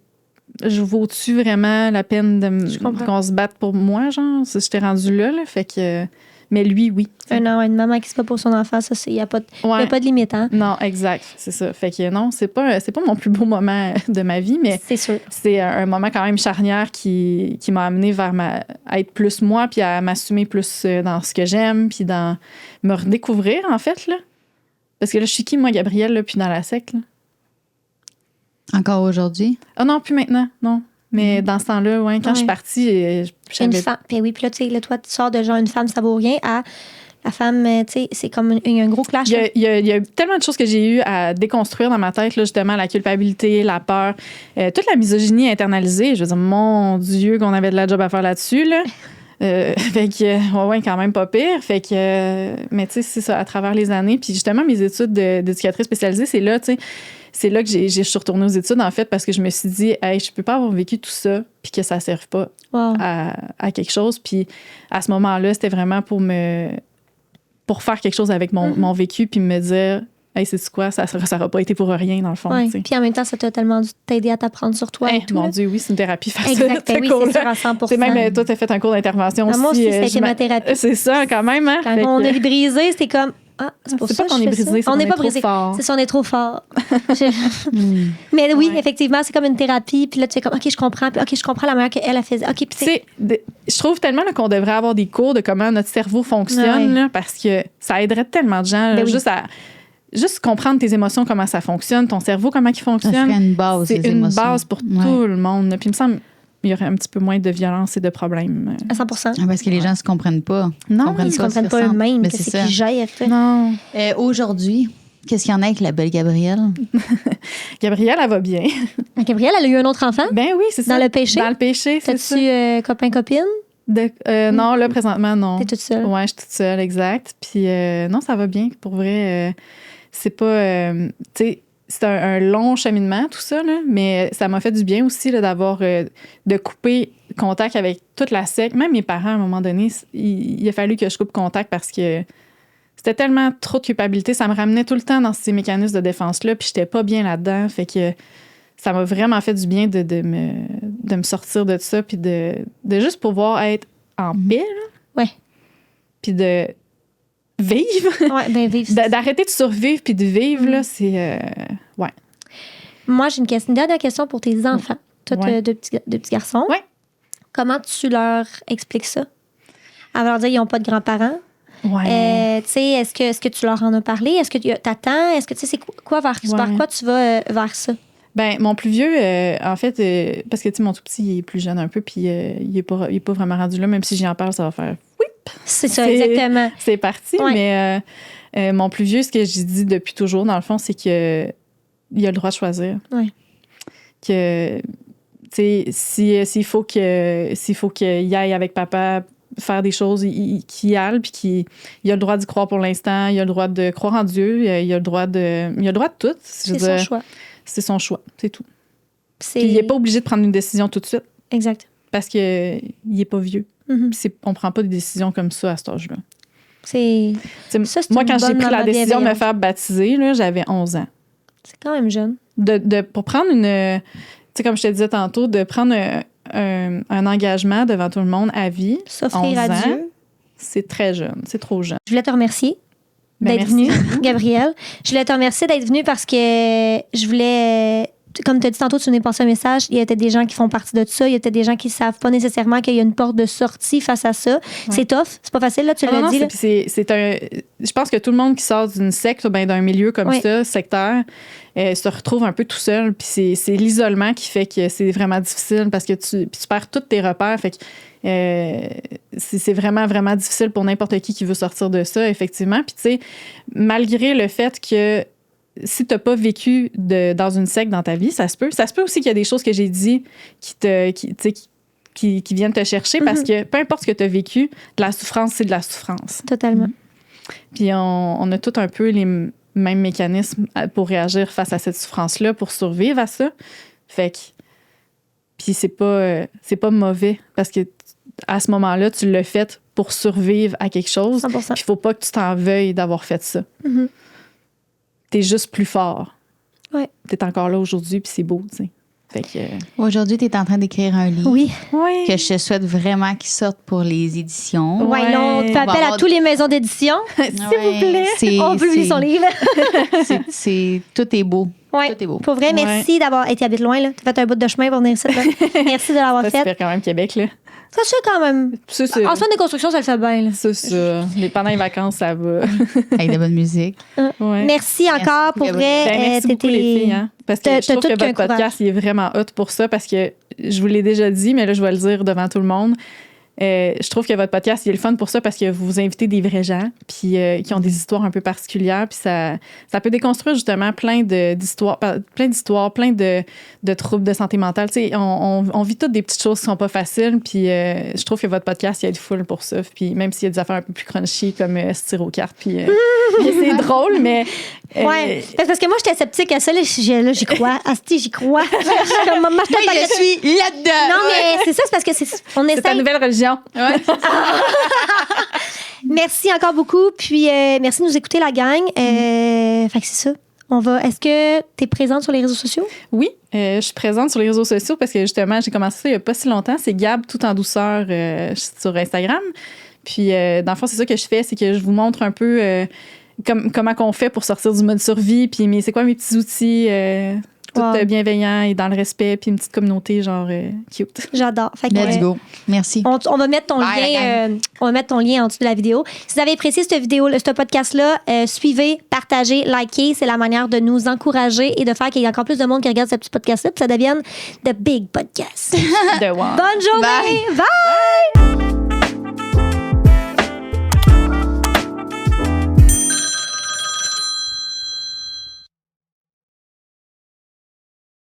Je vaux-tu vraiment la peine qu'on se batte pour moi, genre? Si je t'ai rendu là, fait que... Mais lui, oui. Une maman qui se bat pour son enfant, ça, il n'y a pas de limite, hein? Non, exact, c'est ça. Fait que non, c'est pas mon plus beau moment de ma vie, mais c'est sûr. C'est un moment quand même charnière qui m'a amené vers à être plus moi, puis à m'assumer plus dans ce que j'aime, puis dans me redécouvrir, en fait, là. Parce que là, je suis qui, moi, Gabrielle, là, puis dans la secte, là? Encore aujourd'hui? Ah non, plus maintenant, non. Mais dans ce temps-là, ouais, quand je suis partie, une femme. Puis oui, puis là, tu sais, toi, tu sors de genre une femme, ça vaut rien, à la femme, tu sais, c'est comme un gros clash. Il y a tellement de choses que j'ai eu à déconstruire dans ma tête, là, justement, la culpabilité, la peur, toute la misogynie internalisée. Je veux dire, mon Dieu, qu'on avait de la job à faire là-dessus, là. Fait que, ouais, quand même pas pire. Fait que, mais tu sais, c'est ça, à travers les années. Puis justement, mes études d'éducatrice spécialisée, c'est là, tu sais, c'est là que je suis retournée aux études, en fait, parce que je me suis dit, hey, je peux pas avoir vécu tout ça, puis que ça serve pas à quelque chose. Puis à ce moment-là, c'était vraiment pour faire quelque chose avec mon vécu, puis me dire, hey, c'est quoi, ça n'aura pas été pour rien, dans le fond. Ouais. Tu sais. Puis en même temps, ça t'a tellement dû t'aider à t'apprendre sur toi. Hey, et tout, mon là. Dieu, oui, c'est une thérapie faire Exact, ça. oui, c'est sûr, à 100%. C'est même, toi, tu as fait un cours d'intervention aussi. Moi aussi, ça a été ma thérapie. C'est ça, quand même. Hein? Quand on est brisé, c'était comme. Ah, c'est pour c'est ça pas qu'on est brisé, c'est on qu'on n'est est pas trop brisé. fort. C'est ça, on est trop fort. Mais oui, Ouais. effectivement, c'est comme une thérapie. Puis là, tu fais comme, OK, je comprends. Puis OK, je comprends la manière qu'elle a fait. OK, puis c'est. Je trouve tellement là, qu'on devrait avoir des cours de comment notre cerveau fonctionne, Ouais. là, parce que ça aiderait tellement de gens Ben oui. juste comprendre tes émotions, comment ça fonctionne, ton cerveau, comment il Ça fonctionne. serait une base, C'est les une émotions. base pour Ouais. tout le monde. Puis il me semble qu'il y aurait un petit peu moins de violence et de problèmes. À 100%. Ah, parce que les gens ne se comprennent pas. Non, Ils ne ce comprennent qui pas ressemble. eux-mêmes Mais que c'est c'est ça. qu'ils gèrent. Non. Aujourd'hui, qu'est-ce qu'il y en a avec la belle Gabrielle? Gabrielle, elle va bien. Gabrielle, elle a eu un autre enfant? Ben oui, c'est ça. Dans le péché? Dans le péché, c'est ça. T'as-tu copain-copine? Non, là, présentement, non. T'es toute seule? Ouais, je suis toute seule, exact. Puis non, ça va bien. Pour vrai, c'est pas... tu sais, c'est un long cheminement, tout ça, là, mais ça m'a fait du bien aussi là, d'avoir... de couper contact avec toute la secte. Même mes parents, à un moment donné, il a fallu que je coupe contact parce que c'était tellement trop de culpabilité. Ça me ramenait tout le temps dans ces mécanismes de défense-là, puis j'étais pas bien là-dedans. Fait que ça m'a vraiment fait du bien de me sortir de ça, puis de juste pouvoir être en paix, là. Ouais. Puis de vivre. Ouais, ben vive. D'arrêter de survivre puis de vivre, là, c'est... ouais. Moi, j'ai une dernière question pour tes enfants. Toi, Ouais. deux petits garçons. Ouais. Comment tu leur expliques ça? À leur dire, ils n'ont pas de grands-parents. Ouais. Tu sais, est-ce que tu leur en as parlé? Est-ce que tu attends? Est-ce que tu sais, c'est quoi vers quoi tu vas vers ça? Ben, mon plus vieux, en fait, parce que, tu sais, mon tout petit, il est plus jeune un peu, puis il est pas vraiment rendu là. Même si j'y en parle, ça va faire... C'est ça, exactement. C'est parti, Ouais. mais mon plus vieux, ce que j'ai dit depuis toujours, dans le fond, c'est que il a le droit de choisir. Ouais. Que, tu sais, s'il faut qu'il aille avec papa faire des choses, qu'il y aille, puis il a le droit d'y croire pour l'instant, il a le droit de croire en Dieu, il a le droit de tout. C'est son choix. C'est son choix, c'est tout. C'est... Puis il n'est pas obligé de prendre une décision tout de suite Exact. parce qu'il n'est pas vieux. Mhm. On ne prend pas des décisions comme ça à cet âge-là. C'est T'sais, c'est moi, une quand j'ai bonne pris la maman décision de me bienveillante. faire baptiser, là, j'avais 11 ans. C'est quand même jeune. Pour prendre une... Tu sais, comme je te disais tantôt, de prendre un engagement devant tout le monde à vie, S'offrir 11 à ans, Dieu. c'est très jeune. C'est trop jeune. Je voulais te remercier Ben, d'être merci. venue, Gabrielle. Je voulais te remercier d'être venue parce que je voulais... Comme tu as dit tantôt, tu venais passer un message. Il y a peut-être des gens qui font partie de ça. Il y a peut-être des gens qui ne savent pas nécessairement qu'il y a une porte de sortie face à ça. C'est tough. C'est pas facile, là, tu l'as Non, dit. Là. je pense que tout le monde qui sort d'une secte, ben, d'un milieu comme Oui. ça, sectaire, se retrouve un peu tout seul. Puis c'est l'isolement qui fait que c'est vraiment difficile parce que tu perds tous tes repères. Fait que c'est vraiment, vraiment difficile pour n'importe qui veut sortir de ça, effectivement. Puis tu sais, malgré le fait que si tu n'as pas vécu dans une secte dans ta vie, ça se peut. Ça se peut aussi qu'il y a des choses que j'ai dit qui viennent te chercher parce que peu importe ce que tu as vécu, de la souffrance, c'est de la souffrance. Totalement. Puis on a tous un peu les mêmes mécanismes pour réagir face à cette souffrance-là, pour survivre à ça. Fait que... Puis c'est pas mauvais parce que à ce moment-là, tu l'as fait pour survivre à quelque chose. 100%. Puis il faut pas que tu t'en veuilles d'avoir fait ça. Mhm. T'es juste plus fort. Ouais. T'es encore là aujourd'hui, puis c'est beau, tu sais. Fait que... Aujourd'hui, tu es en train d'écrire un livre Oui. que je te souhaite vraiment qu'il sorte pour les éditions. Ouais, là, on fait On va appel à avoir- toutes les maisons d'édition. S'il vous plaît. On publie son livre. Tout est beau. Ouais. Tout est beau. Pour vrai, merci d'avoir été habité loin. Tu as fait un bout de chemin pour venir ici. Là. Merci de l'avoir Ça se fait. fait quand même Québec, là. Ça se fait quand même. C'est ça. En semaine de construction, ça le fait bien. Là. C'est ça. Pendant les vacances, ça va. Avec de la bonne musique. Ouais. Merci encore pour vrai. Ben, merci beaucoup, les filles. Hein? Parce que t'as je trouve tout que qu'un votre podcast il est vraiment hot pour ça parce que je vous l'ai déjà dit, mais là, je vais le dire devant tout le monde. Je trouve que votre podcast il est le fun pour ça parce que vous invitez des vrais gens puis qui ont des histoires un peu particulières puis ça peut déconstruire justement plein d'histoires, plein de troubles de santé mentale. Tu sais, on vit toutes des petites choses qui sont pas faciles puis je trouve que votre podcast il aide full pour ça. Puis même s'il y a des affaires un peu plus crunchy comme tir aux cartes puis c'est drôle mais Ouais. Parce que moi, j'étais sceptique à ça. Là, j'y crois. Asti, j'y crois. Je suis là-dedans. Non, mais c'est ça, c'est parce que on c'est ta essaye. nouvelle religion. Mais Merci encore beaucoup. Puis, merci de nous écouter, la gang. Fait que c'est ça. Est-ce que tu es présente sur les réseaux sociaux? Oui, je suis présente sur les réseaux sociaux parce que justement, j'ai commencé ça il n'y a pas si longtemps. C'est Gab tout en douceur sur Instagram. Puis, dans le fond, c'est ça que je fais, c'est que je vous montre un peu comment qu'on fait pour sortir du mode survie. Puis, c'est quoi mes petits outils tout bienveillant et dans le respect, puis une petite communauté genre cute. J'adore. Fait que, let's go. Merci. On va mettre ton lien. On va mettre ton lien en dessous de la vidéo. Si vous avez apprécié cette vidéo, ce podcast-là, suivez, partagez, likez. C'est la manière de nous encourager et de faire qu'il y ait encore plus de monde qui regarde ce petit podcast-là, puis ça devienne The Big Podcast. De wow. Bonne journée. Bye.